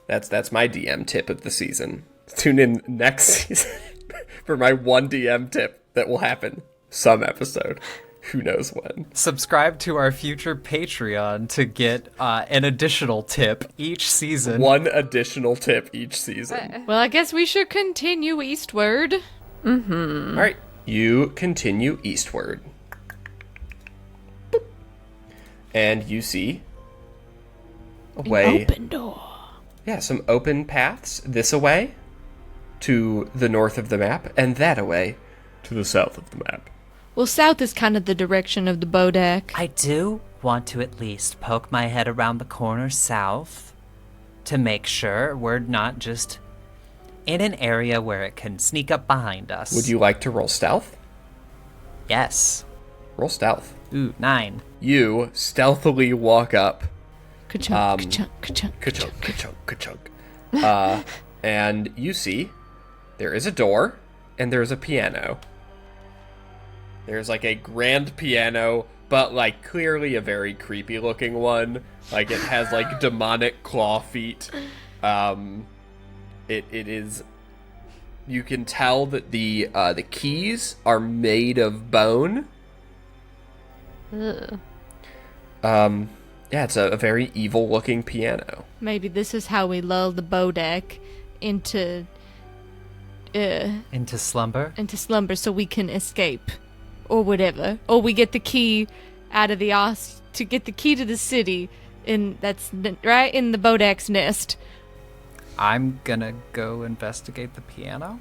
That's my DM tip of the season. Tune in next season for my one DM tip that will happen some episode. Who knows when. Subscribe to our future Patreon to get an additional tip each season. One additional tip each season. Well, I guess we should continue eastward. Mm-hmm. All right. You continue eastward. Boop. And you see a way. Open door. Yeah, some open paths this away to the north of the map, and that away to the south of the map. Well, south is kind of the direction of the Bodak. I do want to at least poke my head around the corner south to make sure we're not just in an area where it can sneak up behind us. Would you like to roll stealth? Yes. Roll stealth. Ooh, 9. You stealthily walk up. Ka-chunk, ka-chunk, ka-chunk, Ka-chunk, ka-chunk, ka-chunk. And you see there is a door and there's a piano. There's a grand piano, but clearly a very creepy looking one. It has demonic claw feet. It is. You can tell that the keys are made of bone. Ugh. Yeah, it's a very evil looking piano. Maybe this is how we lull the Bodak into slumber? Into slumber so we can escape. Or whatever. Or we get the key out of the to get the key to the city. And that's right in the Bodak's nest. I'm gonna go investigate the piano.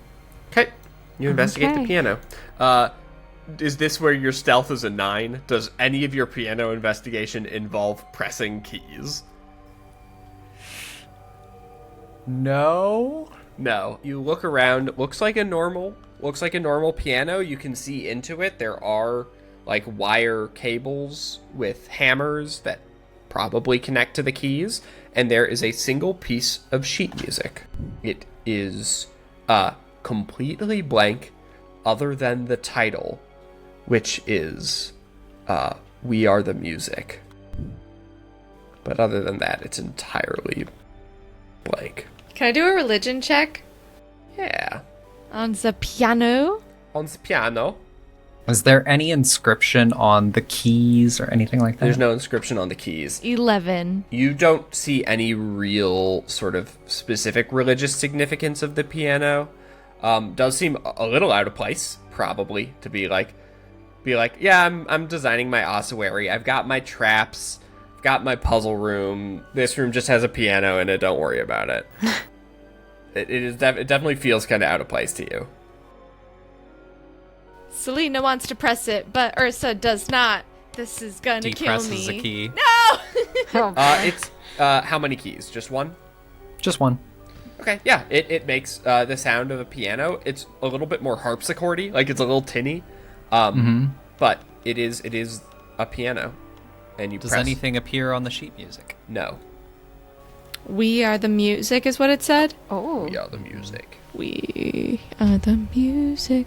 Okay, you investigate the piano. Is this where your stealth is a 9? Does any of your piano investigation involve pressing keys? No. No. You look around. It looks like a normal looks like a normal piano. You can see into it. There are like wire cables with hammers that probably connect to the keys, and there is a single piece of sheet music. It is completely blank other than the title, which is We Are the Music. But other than that, it's entirely blank. Can I do a religion check? Yeah. On the piano? On the piano. Is there any inscription on the keys or anything like that? There's no inscription on the keys. 11. You don't see any real sort of specific religious significance of the piano. Does seem a little out of place, probably, to be like, yeah, I'm designing my ossuary. I've got my traps. I've got my puzzle room. This room just has a piano in it. Don't worry about it. It definitely feels kind of out of place to you. Selena wants to press it, but Ursa does not. This is gonna kill me. Depresses a key. No! Oh, It's how many keys? Just one? Just one. Okay, yeah. It makes the sound of a piano. It's a little bit more harpsichordy, like it's a little tinny. But it is a piano. And you Does press. anything appear on the sheet music? No. We are the music is what it said? oh. We are the music. We are the music.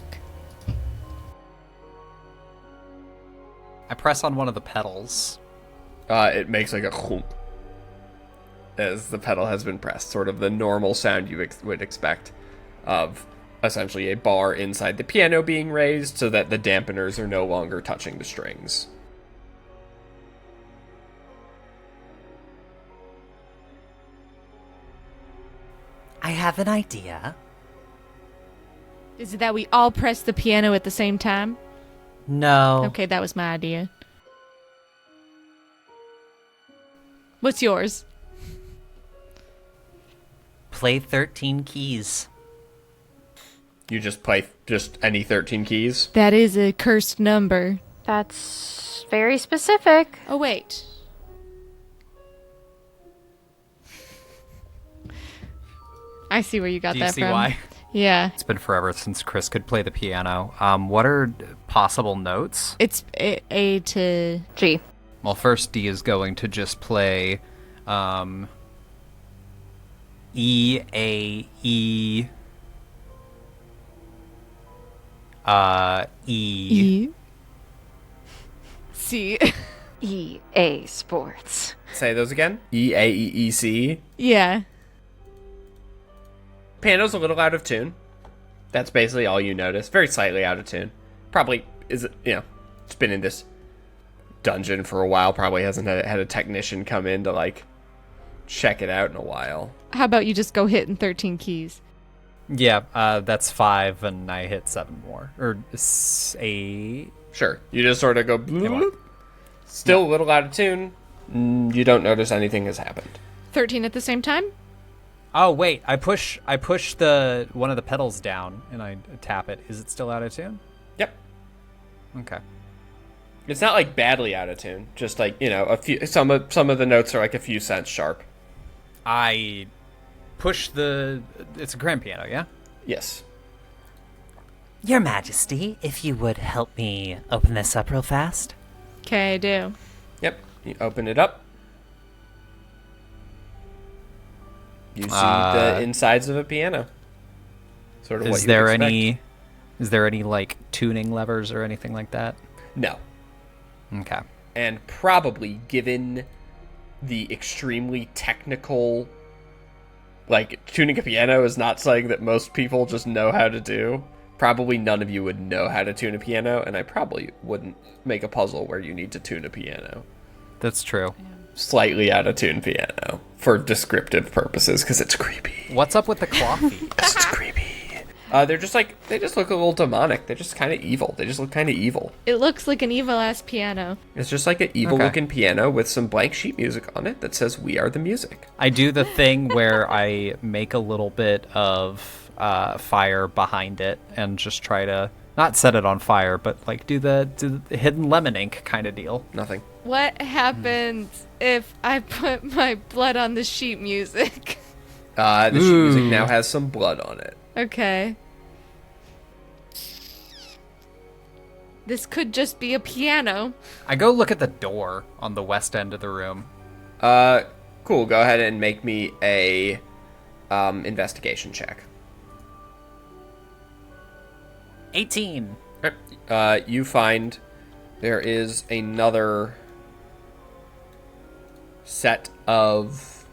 I press on one of the pedals. It makes like a thump as the pedal has been pressed, sort of the normal sound you would expect of essentially a bar inside the piano being raised so that the dampeners are no longer touching the strings. I have an idea. Is it that we all press the piano at the same time? No. Okay, that was my idea. What's yours? Play 13 keys. You just play just any 13 keys? That is a cursed number. That's very specific. Oh, wait. I see where you got Do you that see from. why? Yeah. It's been forever since Chris could play the piano. What are possible notes? It's A to... G. Well, first D is going to just play E, A, E, E. C. EA Sports. Say those again. E-A-E-E-C. Yeah. Piano's a little out of tune. That's basically all you notice. Very slightly out of tune. Probably is, it's been in this dungeon for a while. Probably hasn't had a technician come in to like check it out in a while. How about you just go hitting 13 keys? Yeah, that's 5, and I hit 7 more. Or 8. Sure. You just sort of go bloop, bloop. Still a little out of tune. You don't notice anything has happened. 13 at the same time? Oh wait, I push the one of the pedals down and I tap it. Is it still out of tune? Yep. Okay. It's not like badly out of tune. Just like, a few some of the notes are like a few cents sharp. I push it's a grand piano, yeah? Yes. Your Majesty, if you would help me open this up real fast. Okay, I do. Yep. You open it up. You see the insides of a piano. Sort of what Is you there would expect. is there any like tuning levers or anything like that? No. Okay. And probably given the extremely technical, like, tuning a piano is not something that most people just know how to do. Probably none of you would know how to tune a piano, and I probably wouldn't make a puzzle where you need to tune a piano. That's true. Slightly out of tune piano for descriptive purposes because it's creepy. What's up with the claw feet? It's creepy. They just look a little demonic. They're just kind of evil. They just look kind of evil. It looks like an evil-ass piano. It's just like an evil-looking piano with some blank sheet music on it that says "We Are the Music." I do the thing where I make a little bit of fire behind it and just try to not set it on fire, but like do the hidden lemon ink kind of deal. Nothing. What happens if I put my blood on the sheet music? The sheet music now has some blood on it. Okay. This could just be a piano. I go look at the door on the west end of the room. Cool. Go ahead and make me a investigation check. 18. You find there is another set of,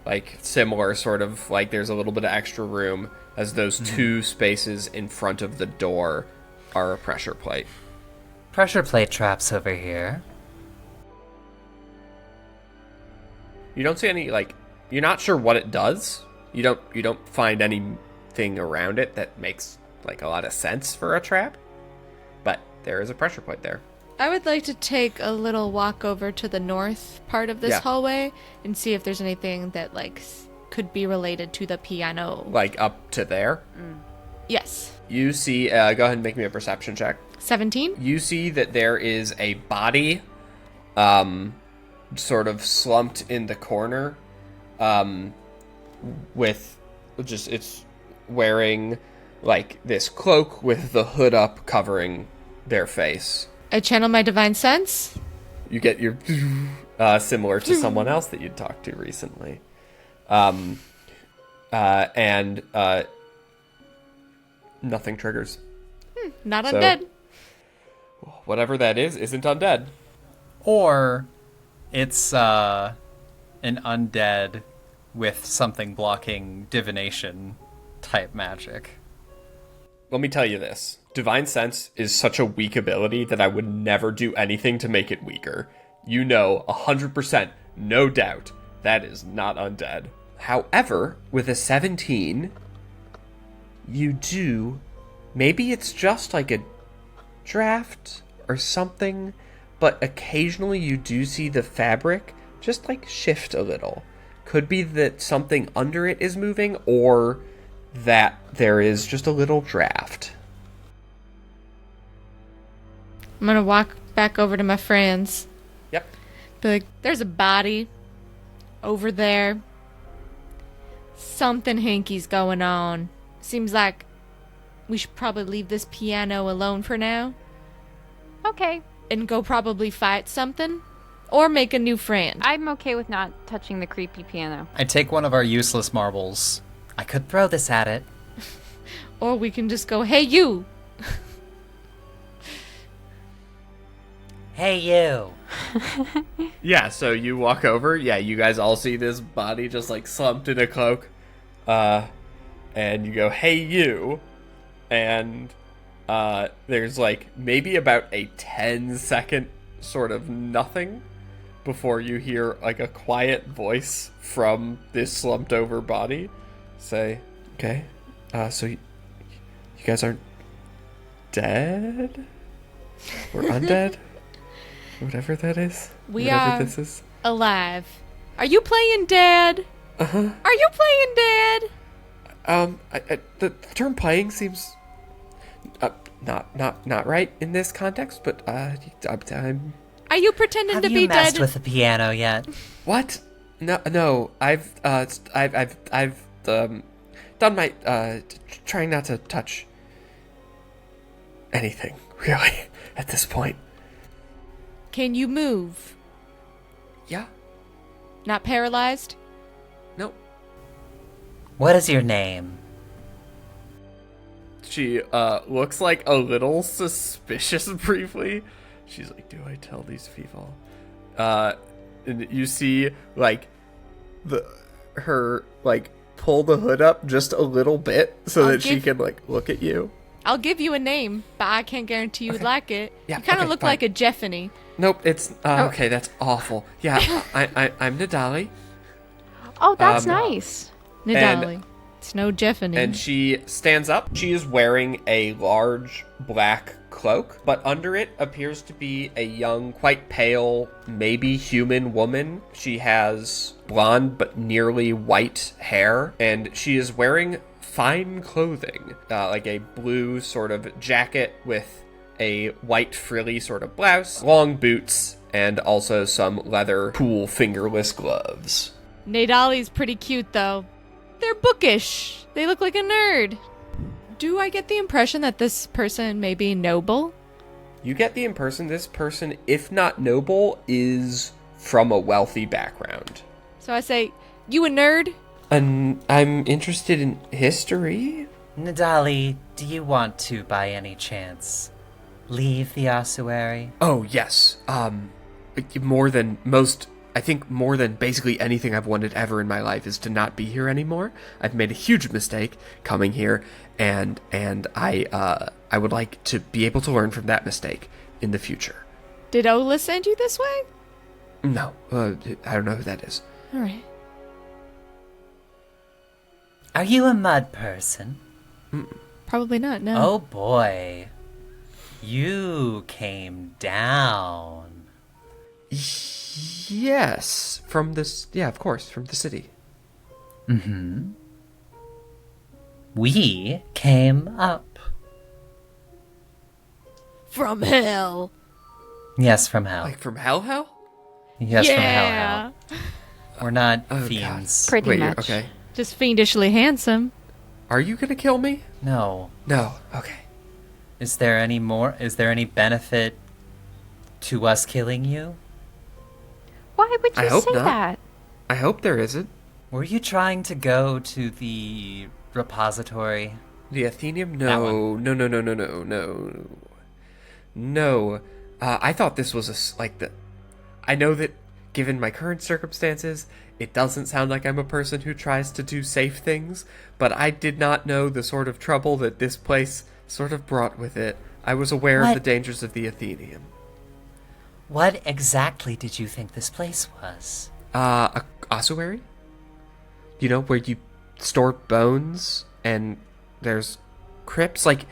like, similar sort of, like, there's a little bit of extra room as those two spaces in front of the door are a pressure plate. Pressure plate traps over here. You don't see any, like, you're not sure what it does. You don't find anything around it that makes, like, a lot of sense for a trap. But there is a pressure plate there. I would like to take a little walk over to the north part of this hallway and see if there's anything that, like, could be related to the piano. Like, up to there? Yes. You see, go ahead and make me a perception check. 17? You see that there is a body, sort of slumped in the corner, with just, it's wearing, like, this cloak with the hood up covering their face. I channel my divine sense. You get your, similar to someone else that you'd talked to recently. And nothing triggers. Not So- undead. Whatever that is, isn't undead. Or it's an undead with something blocking divination type magic. Let me tell you this. Divine Sense is such a weak ability that I would never do anything to make it weaker. You know, 100%, no doubt, that is not undead. However, with a 17, you do... Maybe it's just like a draft or something, but occasionally you do see the fabric just, like, shift a little. Could be that something under it is moving, or that there is just a little draft. I'm gonna walk back over to my friends. Yep. Be like, there's a body over there. Something hinky's going on. Seems like we should probably leave this piano alone for now. Okay. And go probably fight something. Or make a new friend. I'm okay with not touching the creepy piano. I take one of our useless marbles. I could throw this at it. Or we can just go, hey, you! Hey, you. Yeah, so you walk over. Yeah, you guys all see this body just, like, slumped in a cloak. And you go, hey, you. And there's, like, maybe about a 10-second sort of nothing before you hear, like, a quiet voice from this slumped over body say, okay, so you guys aren't dead? Or undead? Whatever that is. We Whatever are this is. alive. Are you playing dead? Uh-huh. Are you playing dead? The term playing seems not right in this context, but I'm Are you pretending Have to you be messed dead? with the piano yet? what? No. I've done my trying not to touch anything really at this point. Can you move? Yeah. Not paralyzed? No. What is your name? She looks like a little suspicious briefly. She's like, do I tell these people? And you see, like, her like pull the hood up just a little bit so that she can, like, look at you. I'll give you a name, but I can't guarantee you'd like it. Yeah, you kind of okay, look fine. like a Jeffany. Nope, it's okay. That's awful. Yeah, I'm Nadali. Oh, that's Um, nice. Nadali. It's no Jeffany. And she stands up. She is wearing a large black cloak, but under it appears to be a young, quite pale, maybe human woman. She has blonde but nearly white hair, and she is wearing fine clothing, like a blue sort of jacket with a white frilly sort of blouse, long boots, and also some leather cool fingerless gloves. Nadali's pretty cute, though. They're bookish. They look like a nerd. Do I get the impression that this person may be noble? You get the impression this person, if not noble, is from a wealthy background. So I say, you a nerd? And I'm interested in history. Nadali, do you want to, by any chance, leave the ossuary? Oh, yes. I think more than basically anything I've wanted ever in my life is to not be here anymore. I've made a huge mistake coming here, and I would like to be able to learn from that mistake in the future. Did Ola send you this way? No, I don't know who that is. All right. Are you a mud person? Probably not, no. Oh boy. You came down. Yes, from this. Yeah, of course, from the city. Mm-hmm. We came up. From hell. Yes, from hell. Like from hell? Yes, Yeah. from hell. We're not Oh, fiends. Pretty Wait, much. okay. Just fiendishly handsome. Are you gonna kill me? No. No. Okay. Is there any benefit to us killing you? Why would I you hope say not. that? I hope there isn't. Were you trying to go to the repository? The Athenium? That No. No. No. I thought this was I know that given my current circumstances, it doesn't sound like I'm a person who tries to do safe things, but I did not know the sort of trouble that this place sort of brought with it. I was aware of What? the dangers of the Athenium. What exactly did you think this place was? A ossuary? You know, where you store bones and there's crypts? Like,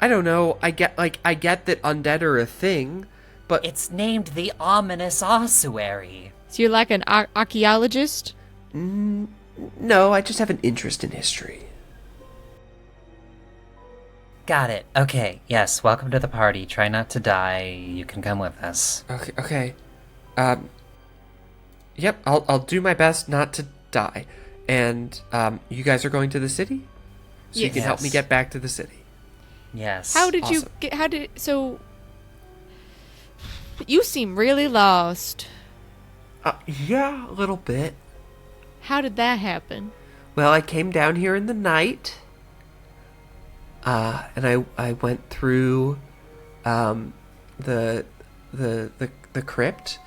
I don't know. I get that undead are a thing, but It's named the Ominous Ossuary. So you're like an archaeologist? no, I just have an interest in history. Got it. Okay, yes, welcome to the party. Try not to die. You can come with us. Okay. Yep, I'll do my best not to die. And you guys are going to the city? So you can help me Yes. get back to the city. Yes. How did you Awesome. get, so, you seem really lost. Yeah, a little bit. How did that happen? Well, I came down here in the night. And I went through the crypt.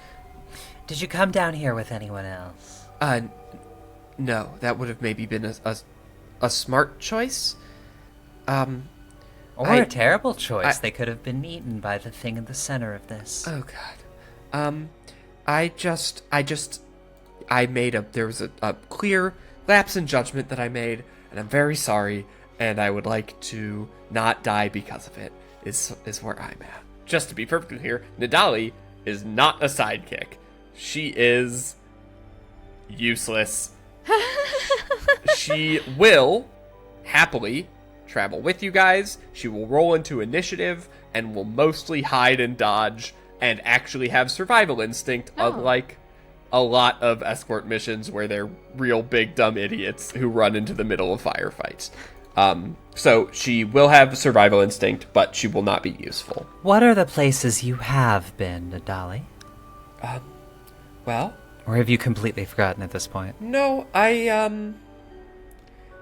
Did you come down here with anyone else? No, that would have maybe been a smart choice. Or a terrible choice. They could have been eaten by the thing in the center of this. Oh God. There was a clear lapse in judgment that I made, and I'm very sorry, and I would like to not die because of it, is where I'm at. Just to be perfectly clear, Nadali is not a sidekick. She is useless. She will happily travel with you guys. She will roll into initiative and will mostly hide and dodge and actually have survival instinct, unlike a lot of escort missions where they're real big dumb idiots who run into the middle of firefights. So she will have survival instinct, but she will not be useful. What are the places you have been, Nadali? Well, Or have you completely forgotten at this point? no,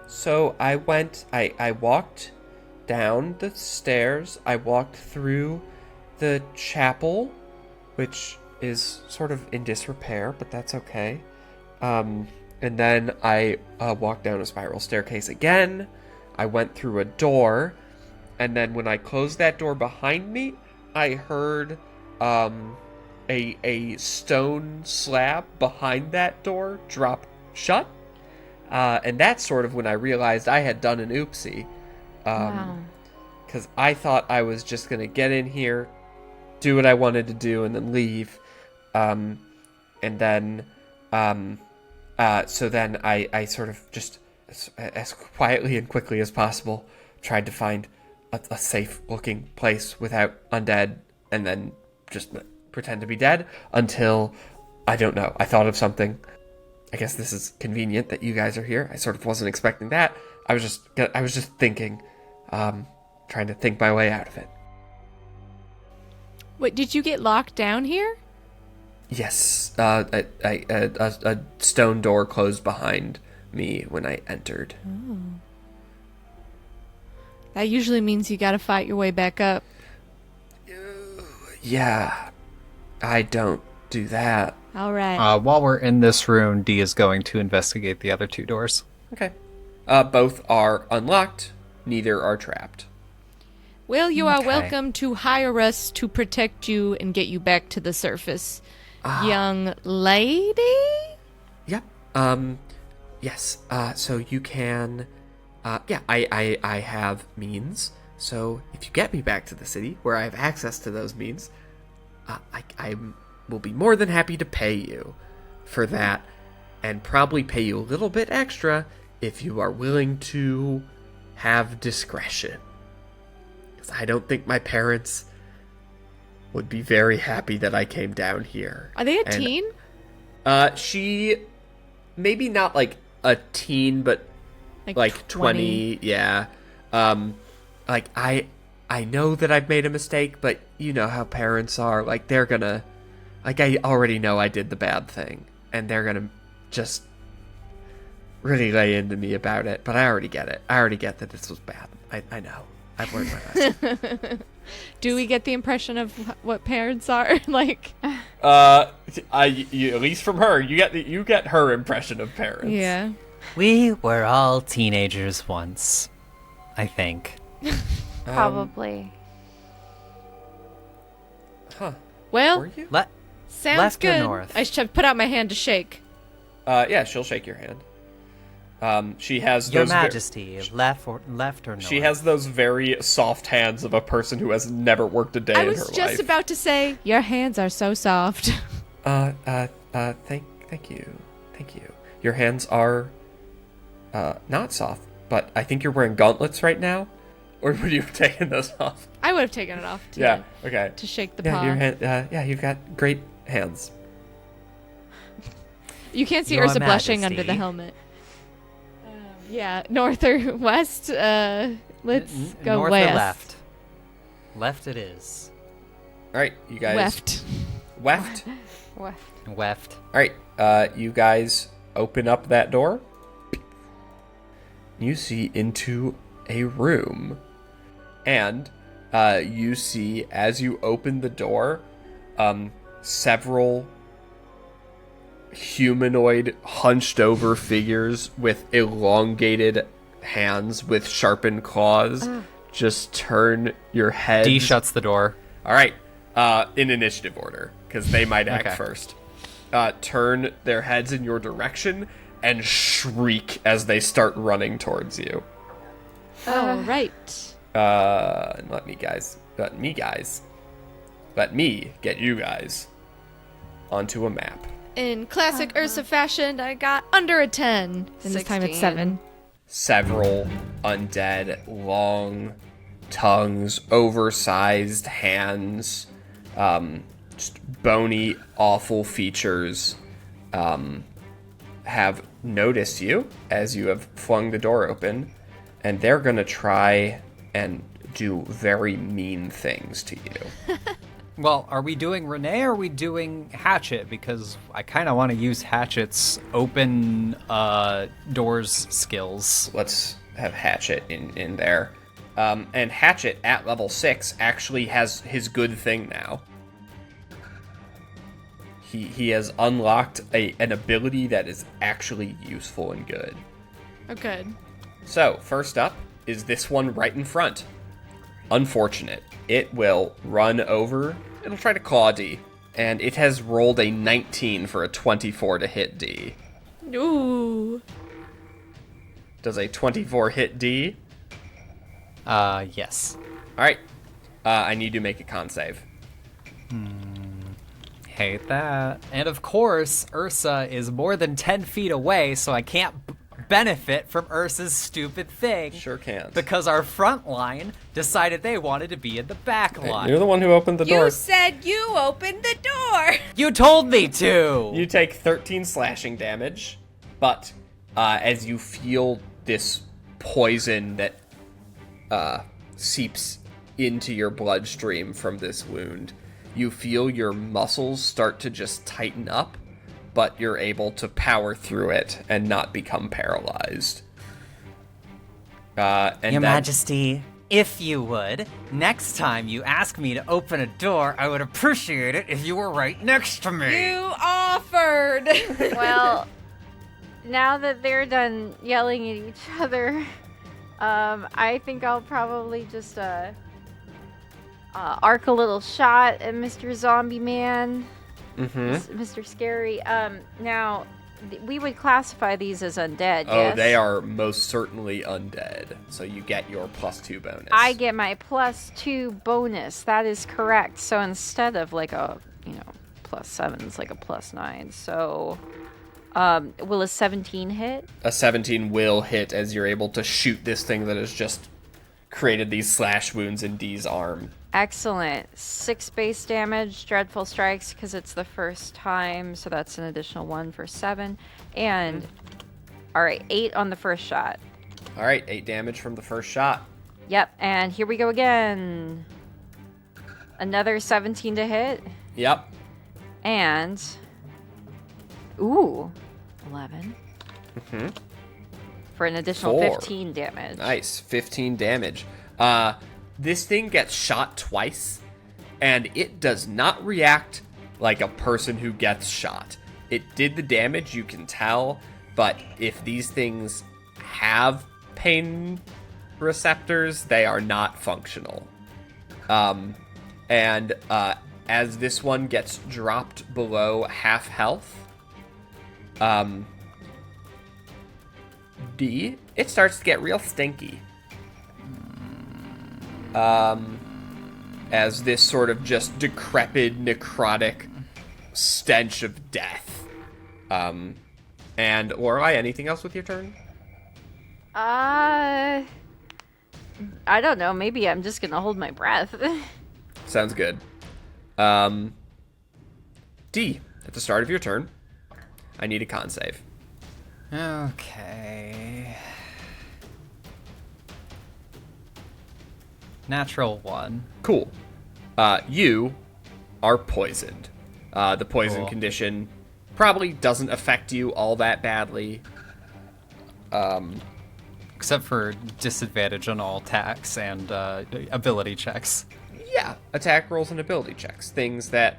so I walked down the stairs. I walked through the chapel, which is sort of in disrepair, but that's okay. And then I walked down a spiral staircase again. I went through a door, and then when I closed that door behind me, I heard a stone slab behind that door drop shut. And that's sort of when I realized I had done an oopsie. Wow. Because I thought I was just going to get in here, do what I wanted to do, and then leave. And then, so then I sort of just, as quietly and quickly as possible, tried to find a safe-looking place without undead, and then just pretend to be dead until, I don't know, I thought of something. I guess this is convenient that you guys are here. I sort of wasn't expecting that. I was just thinking, trying to think my way out of it. What, did you get locked down here? Yes, a stone door closed behind me when I entered. That usually means you gotta fight your way back up. Yeah, I don't do that. All right. While we're in this room, Dee is going to investigate the other 2 doors. Okay. Both are unlocked. Neither are trapped. Well, you are Okay. welcome to hire us to protect you and get you back to the surface. Young lady? Yep. Yes. So you can. Yeah. I have means. So if you get me back to the city, where I have access to those means, I will be more than happy to pay you for that, and probably pay you a little bit extra if you are willing to have discretion. Because I don't think my parents would be very happy that I came down here. Are they a And, teen? She, maybe not like a teen, but like 20, yeah. Like I know that I've made a mistake, but you know how parents are. Like they're gonna, like I already know I did the bad thing, and they're gonna just really lay into me about it. But I already get it. I already get that this was bad. I know. I've learned my lesson. Do we get the impression of what parents are like? At least from her, you get her impression of parents. Yeah. We were all teenagers once, I think. Probably. Huh? Well, Were you? sounds left or good. north? I should put out my hand to shake. Yeah, she'll shake your hand. She has Your those Majesty, left or north? she has those very soft hands of a person who has never worked a day I in her was just life. about to say, your hands are so soft. Thank you. Thank you. Your hands are, not soft, but I think you're wearing gauntlets right now? Or would you have taken those off? I would have taken it off to, Yeah, okay. to shake the Yeah, paw. your hand, yeah, you've got great hands. You can't see Your Ursa blushing under the Majesty. helmet. Yeah, north or west? Let's go north west. or left? Left it is. Alright, you guys. Left. Weft? Left. Alright, you guys open up that door. You see into a room. And you see, as you open the door, several humanoid hunched over figures with elongated hands with sharpened claws just turn your head. Dee shuts the door. All right, in initiative order, because they might act Okay. first. Turn their heads in your direction and shriek as they start running towards you. All right. And let me get you guys onto a map. In classic Ursa fashion, I got under a 10. And this time it's 16. 7. Several undead, long tongues, oversized hands, just bony, awful features, have noticed you as you have flung the door open, and they're gonna try and do very mean things to you. Well, are we doing Renee or are we doing Hatchet? Because I kind of want to use Hatchet's open doors skills. Let's have Hatchet in there. And Hatchet at level 6 actually has his good thing now. He has unlocked an ability that is actually useful and good. Oh, good. So, first up is this one right in front. Unfortunate. It will run over. It'll try to claw D. And it has rolled a 19 for a 24 to hit D. Ooh. Does a 24 hit D? Yes. Alright. I need to make a con save. Hate that. And of course, Ursa is more than 10 feet away, so I can't benefit from Ursa's stupid thing. Sure can't. Because our front line decided they wanted to be in the back line. You're the one who opened the door. You said you opened the door. You told me to! You take 13 slashing damage, but as you feel this poison that seeps into your bloodstream from this wound, you feel your muscles start to just tighten up, but you're able to power through it and not become paralyzed. Your Majesty, if you would, next time you ask me to open a door, I would appreciate it if you were right next to me. You offered. Well, now that they're done yelling at each other, I think I'll probably just arc a little shot at Mr. Zombie Man, Mr. Scary. Now, we would classify these as undead. Oh, yes? they are most certainly undead. So you get your +2 bonus. I get my +2 bonus. That is correct. So instead of like a, +7, it's like a +9. So, will a 17 hit? A 17 will hit as you're able to shoot this thing that has just created these slash wounds in Dee's arm. Excellent. 6 base damage, Dreadful Strikes, because it's the first time, so that's an additional 1 for 7. And, alright, 8 on the first shot. Alright, 8 damage from the first shot. Yep, and here we go again. Another 17 to hit. Yep. And, ooh, 11. For an additional 4. 15 damage. Nice, 15 damage. This thing gets shot twice, and it does not react like a person who gets shot. It did the damage, you can tell, but if these things have pain receptors, they are not functional. And as this one gets dropped below half health, D, it starts to get real stinky. As this sort of just decrepit, necrotic stench of death. And Lorelei, anything else with your turn? I don't know. Maybe I'm just gonna hold my breath. Sounds good. D, at the start of your turn, I need a con save. Okay. Natural 1. Cool. You are poisoned. The poison Cool. condition probably doesn't affect you all that badly. Except for disadvantage on all attacks and ability checks. Yeah, attack rolls and ability checks. Things that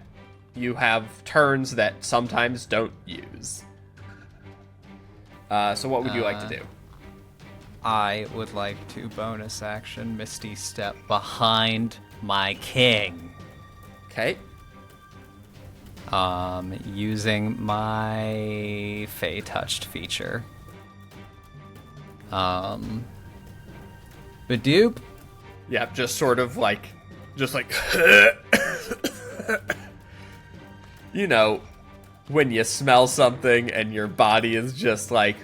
you have turns that sometimes don't use. So what would you like to do? I would like to bonus action Misty Step behind my king. Okay. Using my Fey Touched feature. Badoop. Yeah, just sort of like, you know, when you smell something and your body is just like,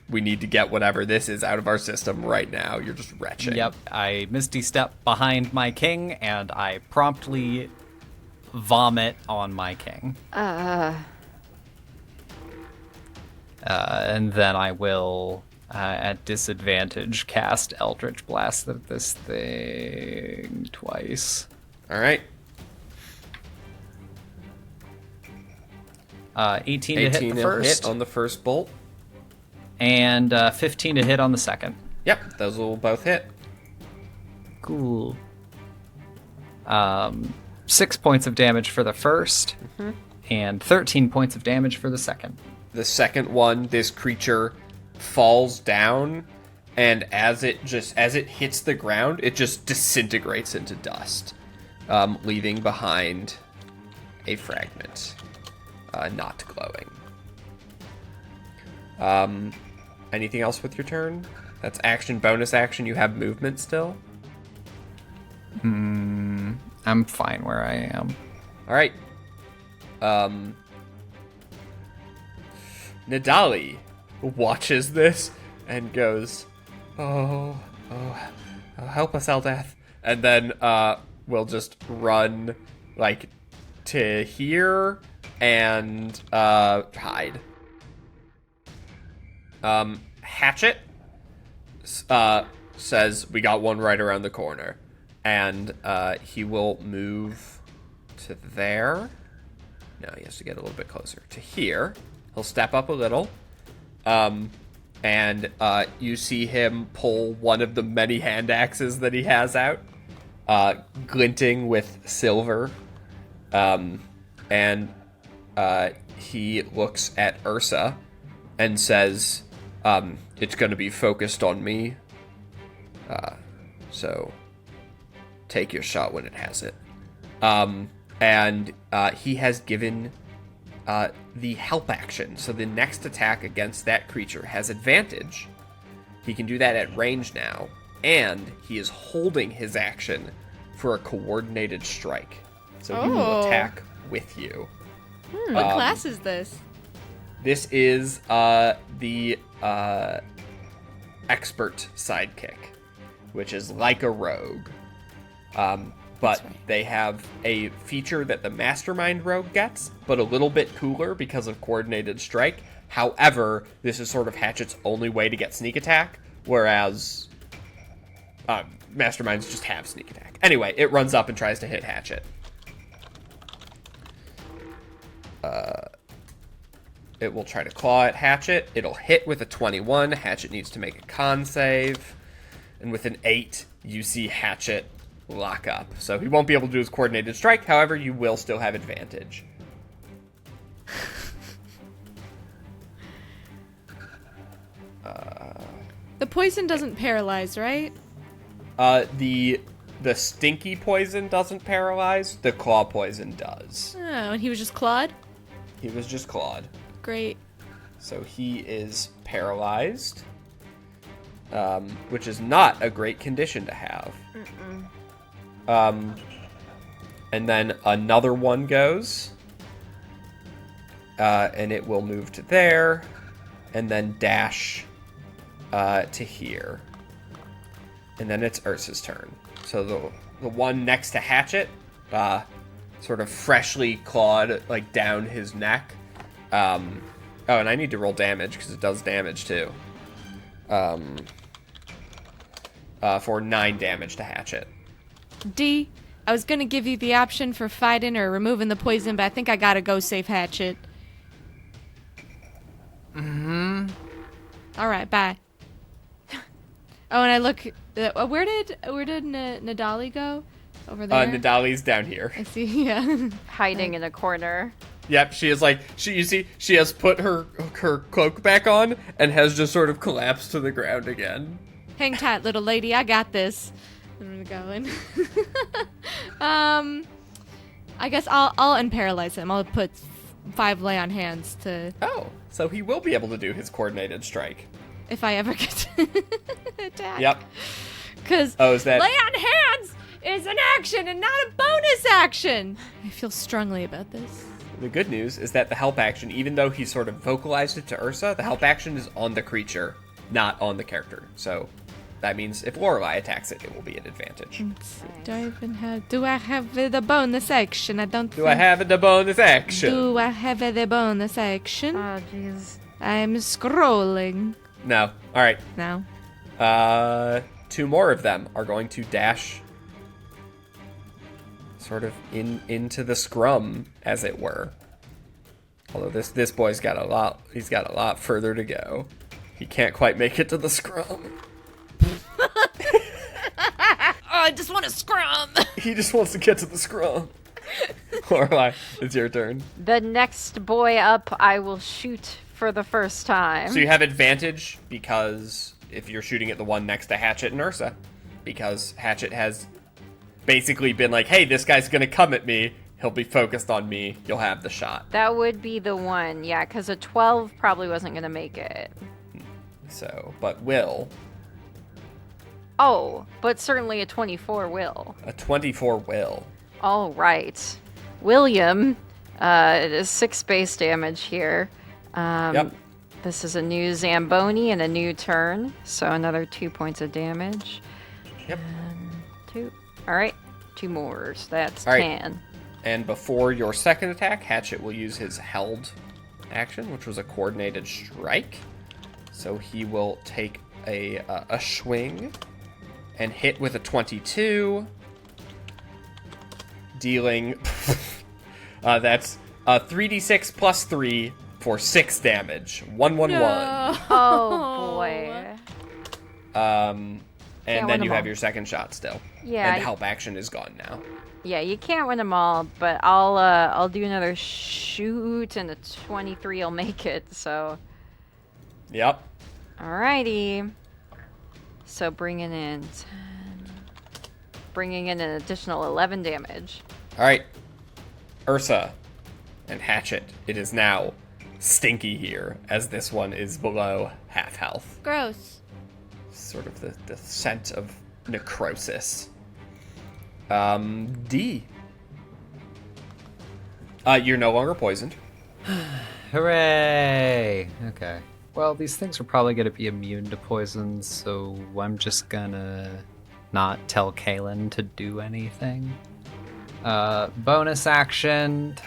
we need to get whatever this is out of our system right now. You're just retching. Yep, I Misty Step behind my king, and I promptly vomit on my king. And then I will, at disadvantage, cast Eldritch Blast at this thing twice. All right. 18 to hit the first, hit on the first bolt. and 15 to hit on the second. Yep, those will both hit. Cool. 6 points of damage for the first, and 13 points of damage for the second. The second one, this creature falls down, and as it hits the ground, it just disintegrates into dust, leaving behind a fragment, not glowing. Anything else with your turn? That's action, bonus action. You have movement still. I'm fine where I am. All right. Nidali watches this and goes, "Oh, help us, Eldath!" And then we'll just run like to here and hide. Hatchet says, "We got one right around the corner." and he will move to there. No, he has to get a little bit closer to here. He'll step up a little, and you see him pull one of the many hand axes that he has out, glinting with silver, and he looks at Ursa and says, it's going to be focused on me, so take your shot when it has it. And he has given the help action, so the next attack against that creature has advantage. He can do that at range now, and he is holding his action for a coordinated strike. So he will attack with you. What class is this? This is the expert sidekick, which is like a rogue. But they have a feature that the mastermind rogue gets, but a little bit cooler because of coordinated strike. However, this is sort of Hatchet's only way to get sneak attack, whereas masterminds just have sneak attack. Anyway, it runs up and tries to hit Hatchet. It will try to claw at Hatchet. It'll hit with a 21. Hatchet needs to make a con save. And with an 8, you see Hatchet lock up. So he won't be able to do his coordinated strike. However, you will still have advantage. The poison doesn't paralyze, right? The stinky poison doesn't paralyze. The claw poison does. Oh, and he was just clawed? He was just clawed. Great. So he is paralyzed, which is not a great condition to have. And then another one goes, and it will move to there, and then dash to here. And then it's Ursa's turn. So the one next to Hatchet, sort of freshly clawed like down his neck. Oh, and I need to roll damage because it does damage too. For 9 damage to Hatchet. D, I was gonna give you the option for fighting or removing the poison, but I think I gotta go save Hatchet. All right, bye. Oh, and I look. Where did Nadali go? Over there. Nadali's down here. I see. Yeah. Hiding in a corner. Yep, she is like you see she has put her cloak back on and has just sort of collapsed to the ground again. Hang tight, little lady. I got this. I'm gonna go in. I guess I'll unparalyze him. I'll put 5 lay on hands to. Oh, so he will be able to do his coordinated strike. If I ever get to attack. Yep. Because is that lay on hands is an action and not a bonus action. I feel strongly about this. The good news is that the help action, even though he sort of vocalized it to Ursa, the help action is on the creature, not on the character. So that means if Lorelei attacks it, it will be an advantage. Let's see. Do I have the bonus action? I don't Do I have the bonus action? Do I have the bonus action? Oh, jeez. I'm scrolling. No. All right. No. 2 more of them are going to dash sort of into the scrum, as it were. Although this boy's got a lot further to go. He can't quite make it to the scrum. I just want to scrum. He just wants to get to the scrum. Lorelei, it's your turn. The next boy up, I will shoot for the first time. So you have advantage because if you're shooting at the one next to Hatchet and Ursa, because Hatchet has basically been like, hey, this guy's gonna come at me, he'll be focused on me, you'll have the shot. That would be the one, yeah, because a 12 probably wasn't going to make it. So, but will. Oh, but certainly a 24 will. A 24 will. All right. William, it is 6 base damage here. Yep. This is a new Zamboni and a new turn, so another 2 points of damage. Yep. 2. All right, 2 more, so that's All right. 10. And before your second attack, Hatchet will use his held action, which was a coordinated strike. So he will take a swing and hit with a 22 dealing... that's 3d6 plus 3 for 6 damage. 111. No. Oh, boy. And Can't then win you them have all. your second shot still. Yeah, And help action is gone now. Yeah, you can't win them all, but I'll do another shoot, and a 23 will make it, so... Yep. Alrighty. So bringing in an additional 11 damage. All right. Ursa and Hatchet. It is now stinky here, as this one is below half health. Gross. Sort of the scent of necrosis. D. You're no longer poisoned. Hooray! Okay. Well, these things are probably going to be immune to poison, so I'm just gonna not tell Kaylin to do anything. Bonus action.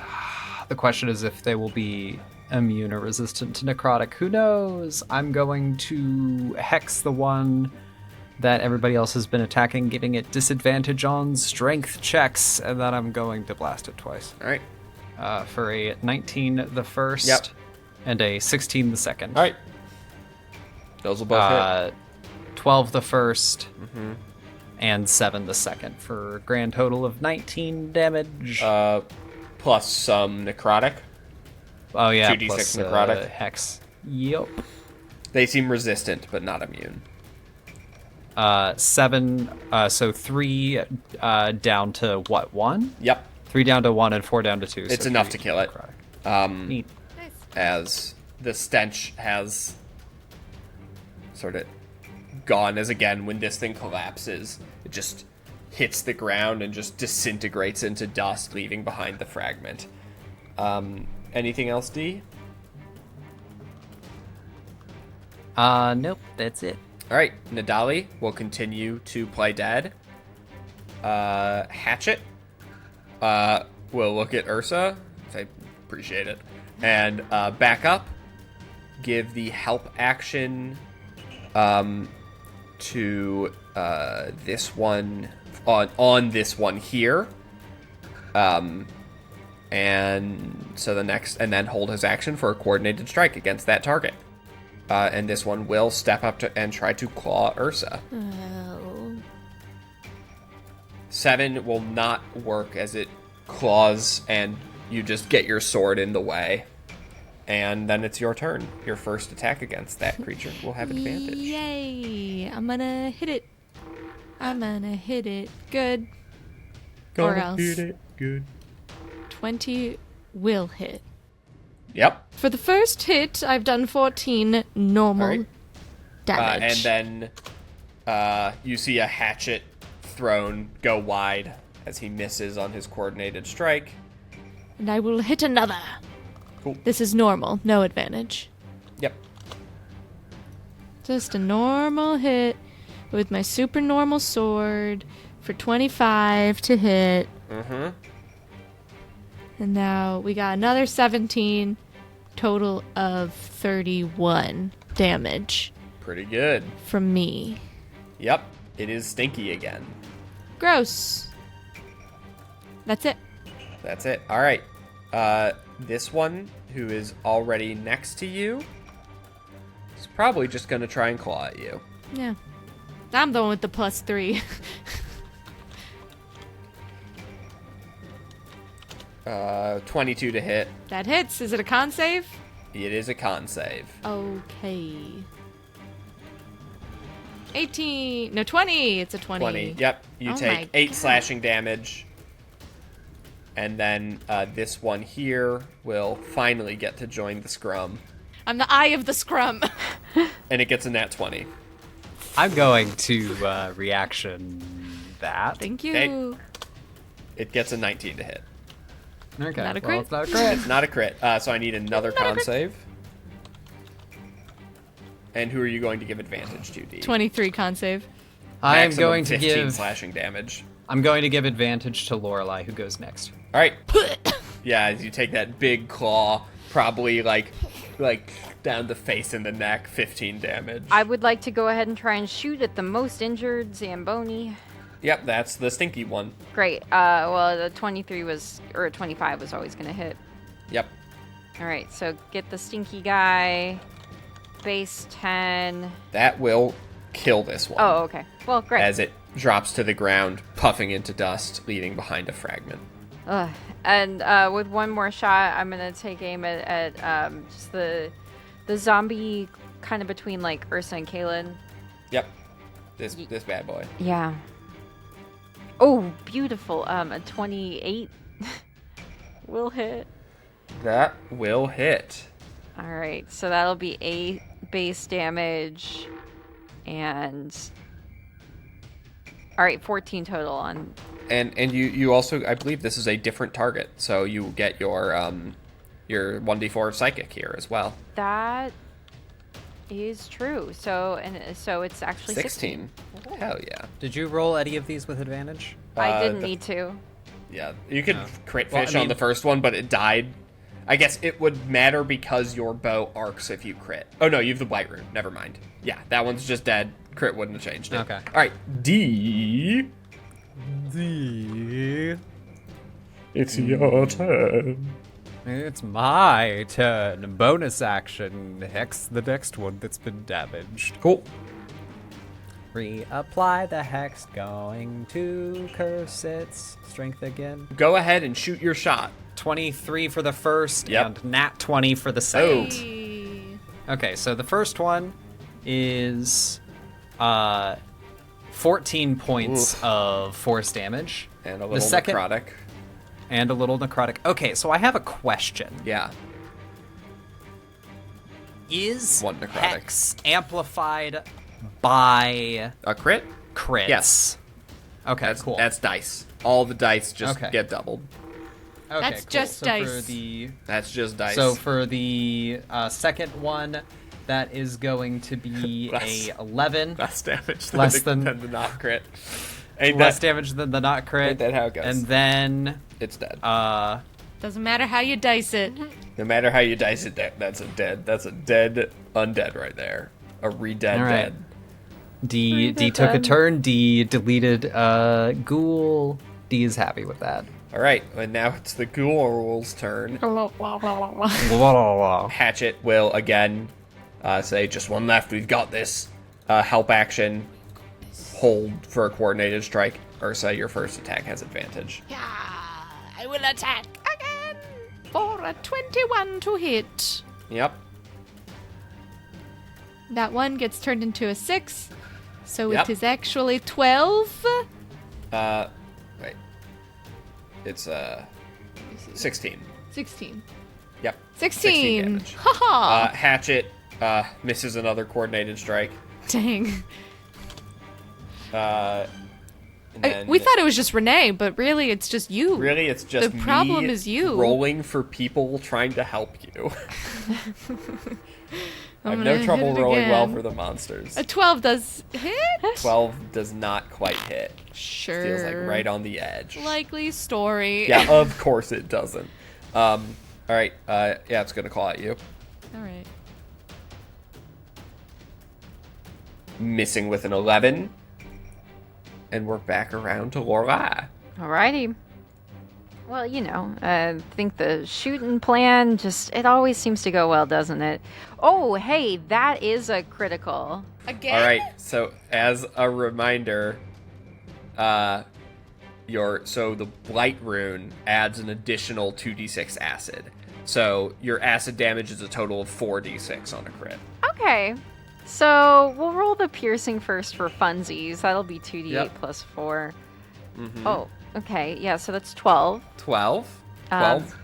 The question is if they will be immune or resistant to necrotic. Who knows? I'm going to hex the one that everybody else has been attacking, giving it disadvantage on strength checks, and then I'm going to blast it twice. All right. For a 19 the first, Yep. and a 16 the second. All right. Those will both hit. 12 the 1st, and 7 the second, for a grand total of 19 damage. Plus some necrotic. Oh yeah, 2d6 plus necrotic. hex. Yep. They seem resistant, but not immune. 7. So 3 down to what? 1? Yep. 3 down to 1 and 4 down to 2. It's so enough 3 to kill it. necrotic. Neat. Nice. As the stench has sort of gone, as again, when this thing collapses, it just hits the ground and just disintegrates into dust, leaving behind the fragment. Anything else, D? Nope, that's it. All right, Nadali will continue to play dead. Hatchet will look at Ursa. I appreciate it. And back up. Give the help action to this one on this one here. And so the next, and then hold his action for a coordinated strike against that target. And this one will step up to and try to claw Ursa. Oh. 7 will not work, as it claws and you just get your sword in the way. And then it's your turn. Your first attack against that creature will have advantage. Yay! I'm gonna hit it. Good. Gonna Or else. hit it good. 20 will hit. Yep. For the first hit, I've done 14 normal All right. damage. And then you see a hatchet thrown go wide as he misses on his coordinated strike. And I will hit another. Cool. This is normal, no advantage. Yep. Just a normal hit with my super normal sword for 25 to hit. Mm-hmm. And now we got another 17, total of 31 damage Pretty good. from me. Yep. It is stinky again. Gross. That's it. That's it. All right. This one, who is already next to you, is probably just going to try and claw at you. Yeah. I'm the one with the +3. 22 to hit. That hits. Is it a con save? It is a con save. Okay. 18. No, 20. It's a 20. 20. Yep. You Oh my take 8 God. slashing damage. And then this one here will finally get to join the scrum. I'm the eye of the scrum. And it gets a nat 20. I'm going to reaction that. Thank you. Okay. It gets a 19 to hit. Okay. Not a well, crit? it's not a crit. It's not a crit. So I need another con save. And who are you going to give advantage to, D? 23 con save. I'm Maximum going to 15 give. slashing damage. I'm going to give advantage to Lorelei, who goes next. All right. Yeah, as you take that big claw, probably like down the face and the neck, 15 damage. I would like to go ahead and try and shoot at the most injured Zamboni. Yep, that's the stinky one. Great. Well, the 25 was always gonna hit. Yep. All right, so get the stinky guy. Base 10. That will kill this one. Oh, okay. Well, great. As it drops to the ground, puffing into dust, leaving behind a fragment. Ugh. And with one more shot, I'm gonna take aim at just the zombie kind of between like Ursa and Kaylin. Yep. This bad boy. Yeah. Oh, beautiful. A 28 will hit. That will hit. All right, so that'll be 8 base damage, and all right, 14 total on. And you also, I believe this is a different target, so you get your 1d4 of psychic here as well. That is true. So it's actually 16. Hell yeah. Did you roll any of these with advantage? I didn't need to. Yeah, you could crit Well, fish I on mean- the first one, but it died. I guess it would matter because your bow arcs if you crit. Oh no, you have the blight rune. Never mind. Yeah, that one's just dead. Crit wouldn't have changed it. Okay. All right, D. It's your turn. It's my turn. Bonus action. Hex the next one that's been damaged. Cool. Reapply the hex. Going to curse its strength again. Go ahead and shoot your shot. 23 for the first Yep. and nat 20 for the second. Hey. Okay, so the first one is 14 points Oof. of force damage. And a The little second- necrotic. And a little necrotic. Okay, so I have a question. Yeah. Is One necrotic. hex amplified by A crit? crits? Yes. Okay, That's cool. That's dice. All the dice just Okay. get doubled. Okay, That's cool. just So dice. For the, That's just dice. so for the second one, that is going to be Less. a 11. less damage Less than than- the not crit. Ain't Less that, damage than the not crit. ain't that how it goes? And then It's dead. Doesn't matter how you dice it. No matter how you dice it, that's a dead undead right there. A re-dead All right. dead. D took a turn. D deleted Ghoul. D is happy with that. All right, and now it's the Ghouls' turn. Hatchet will again say, "Just one left. We've got this." Help action. Hold for a coordinated strike. Ursa, your first attack has advantage. Yeah, I will attack again for a 21 to hit. Yep. That one gets turned into a 6, so Yep. it is actually 12. Wait. It's 16. 16. Yep. 16. damage. Haha. Hatchet misses another coordinated strike. Dang. And then We thought it was just Renee, but really it's just you. really it's just The problem me is you. rolling for people trying to help you. I have I'm no gonna trouble hit it rolling well again. for the monsters. A 12 does hit? 12 does not quite hit. Sure. Feels like right on the edge. Likely story. Yeah, of course it doesn't. All right. Yeah, it's gonna call at you. All right. Missing with an 11. And we're back around to Laura. Alrighty. Well, I think the shooting plan it always seems to go well, doesn't it? Oh, hey, that is a critical. Again? All right. So as a reminder, the blight rune adds an additional 2d6 acid. So your acid damage is a total of 4d6 on a crit. Okay. So we'll roll the piercing first for funsies. That'll be 2d8 Yep. plus 4. Mm-hmm. Oh, okay. Yeah, so that's 12. 12. Um, 12.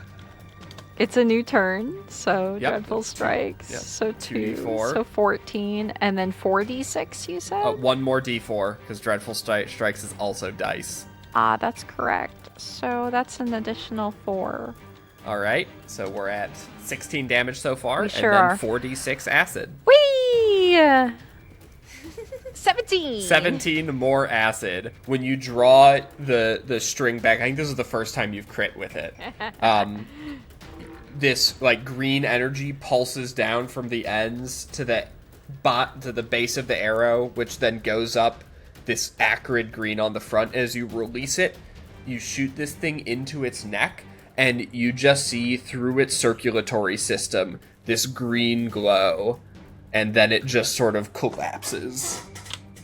It's a new turn, so Yep. Dreadful Strikes. Yep. So 2, 2d4. so 14, and then 4d6, you said? One more d4 because Dreadful Strikes is also dice. That's correct. So that's an additional 4. All right. So we're at 16 damage so far, We and sure then are. 4d6 acid. Whee! 17! 17 more acid. When you draw the string back, I think this is the first time you've crit with it. This green energy pulses down from the ends to the base of the arrow, which then goes up this acrid green on the front. As you release it, you shoot this thing into its neck, and you just see through its circulatory system this green glow, and then it just sort of collapses.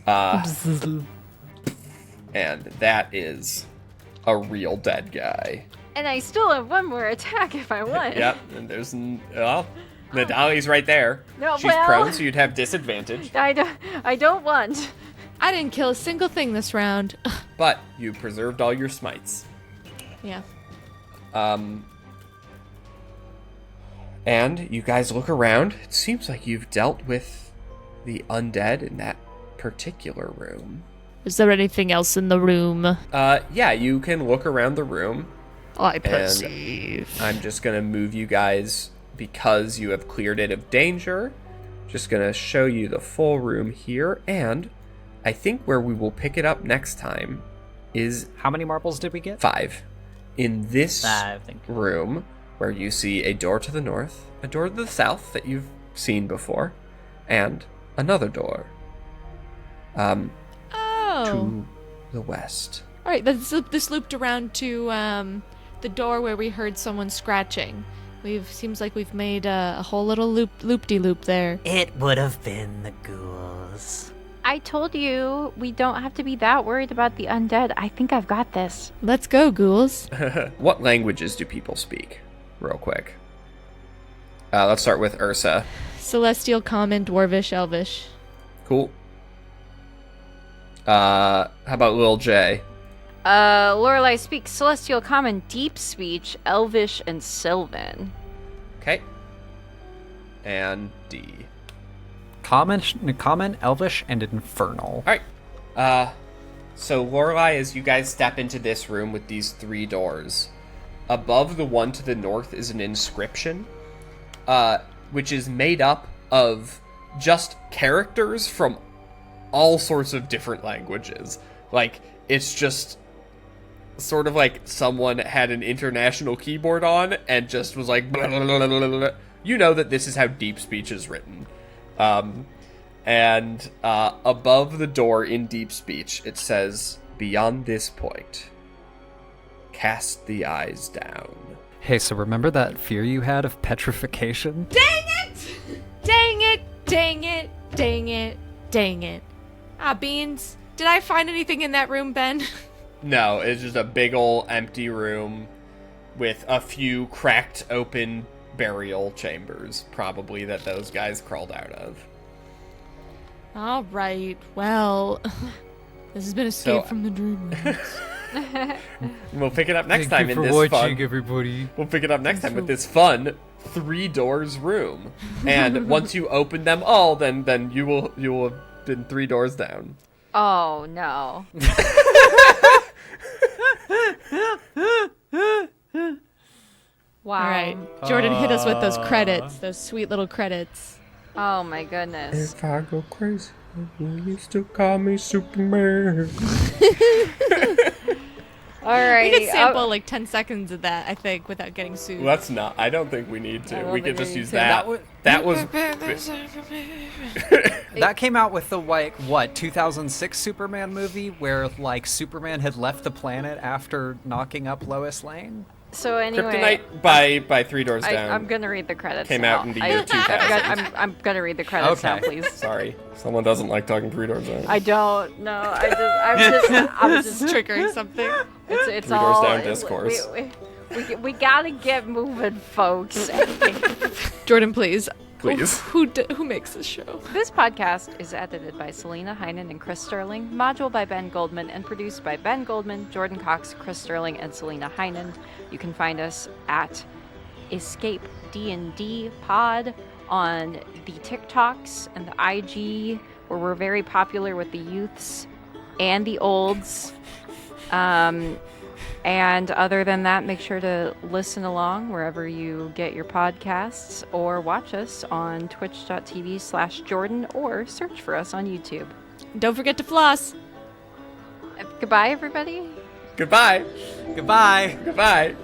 And that is a real dead guy. And I still have one more attack if I want. Yep, and there's Nadali's right there. No, She's well- prone, so you'd have disadvantage. I don't want. I didn't kill a single thing this round. But you preserved all your smites. Yeah. And you guys look around. It seems like you've dealt with the undead in that particular room. Is there anything else in the room? Yeah, you can look around the room. I perceive. I'm just going to move you guys because you have cleared it of danger. Just going to show you the full room here. And I think where we will pick it up next time is How many marbles did we get? 5. In this 5, thank you. room, where you see a door to the north, a door to the south that you've seen before, and another door Oh. to the west. All right, this looped around to the door where we heard someone scratching. Seems like we've made a whole little loop-de-loop there. It would have been the ghouls. I told you we don't have to be that worried about the undead. I think I've got this. Let's go, ghouls. What languages do people speak? Real quick. Let's start with Ursa. Celestial, Common, Dwarvish, Elvish. Cool. How about Lil J? Lorelei speaks Celestial, Common, Deep Speech, Elvish, and Sylvan. Okay. And D. Common, Elvish, and Infernal. Alright. So Lorelei, as you guys step into this room with these 3 doors, above the one to the north is an inscription, which is made up of just characters from all sorts of different languages. Like, it's just sort of like someone had an international keyboard on and just was like, blah, blah, blah, blah, blah. You know that this is how deep speech is written. And above the door in deep speech, it says, "Beyond this point, cast the eyes down." Hey, so remember that fear you had of petrification? Dang it! Dang it! Dang it! Dang it! Dang it! Ah, Beans. Did I find anything in that room, Ben? No, it's just a big ol' empty room with a few cracked open burial chambers, probably, that those guys crawled out of. All right. Well, this has been Escape from the Dreamlands. We'll pick it up next time in this fun. Everybody. We'll pick it up next time with this fun 3 doors room. And once you open them all, then you will have been 3 doors down. Oh, no. Wow. All right. Jordan, hit us with those credits, those sweet little credits. Oh, my goodness. If I go crazy, will you still call me Superman? Alright. We could sample like 10 seconds of that, I think, without getting sued. Let's not. I don't think we need to. I don't We think could we just need use to. that. That was. That came out with the, 2006 Superman movie where, Superman had left the planet after knocking up Lois Lane? So anyway, Kryptonite by 3 doors down. I'm gonna read the credits. Came now. out in the year 2000. I'm gonna read the credits now, Okay. please. Sorry, someone doesn't like talking 3 doors down. I don't know. I'm just Triggering something. It's 3 all doors down discourse. We gotta get moving, folks. Jordan, please. Please. Who makes this show? This podcast is edited by Selena Heinen and Chris Sterling, module by Ben Goldman, and produced by Ben Goldman, Jordan Cox, Chris Sterling, and Selena Heinen. You can find us at Escape D&D Pod on the TikToks and the IG, where we're very popular with the youths and the olds. And other than that, make sure to listen along wherever you get your podcasts or watch us on twitch.tv/Jordan or search for us on YouTube. Don't forget to floss. Goodbye, everybody. Goodbye. Goodbye. Goodbye.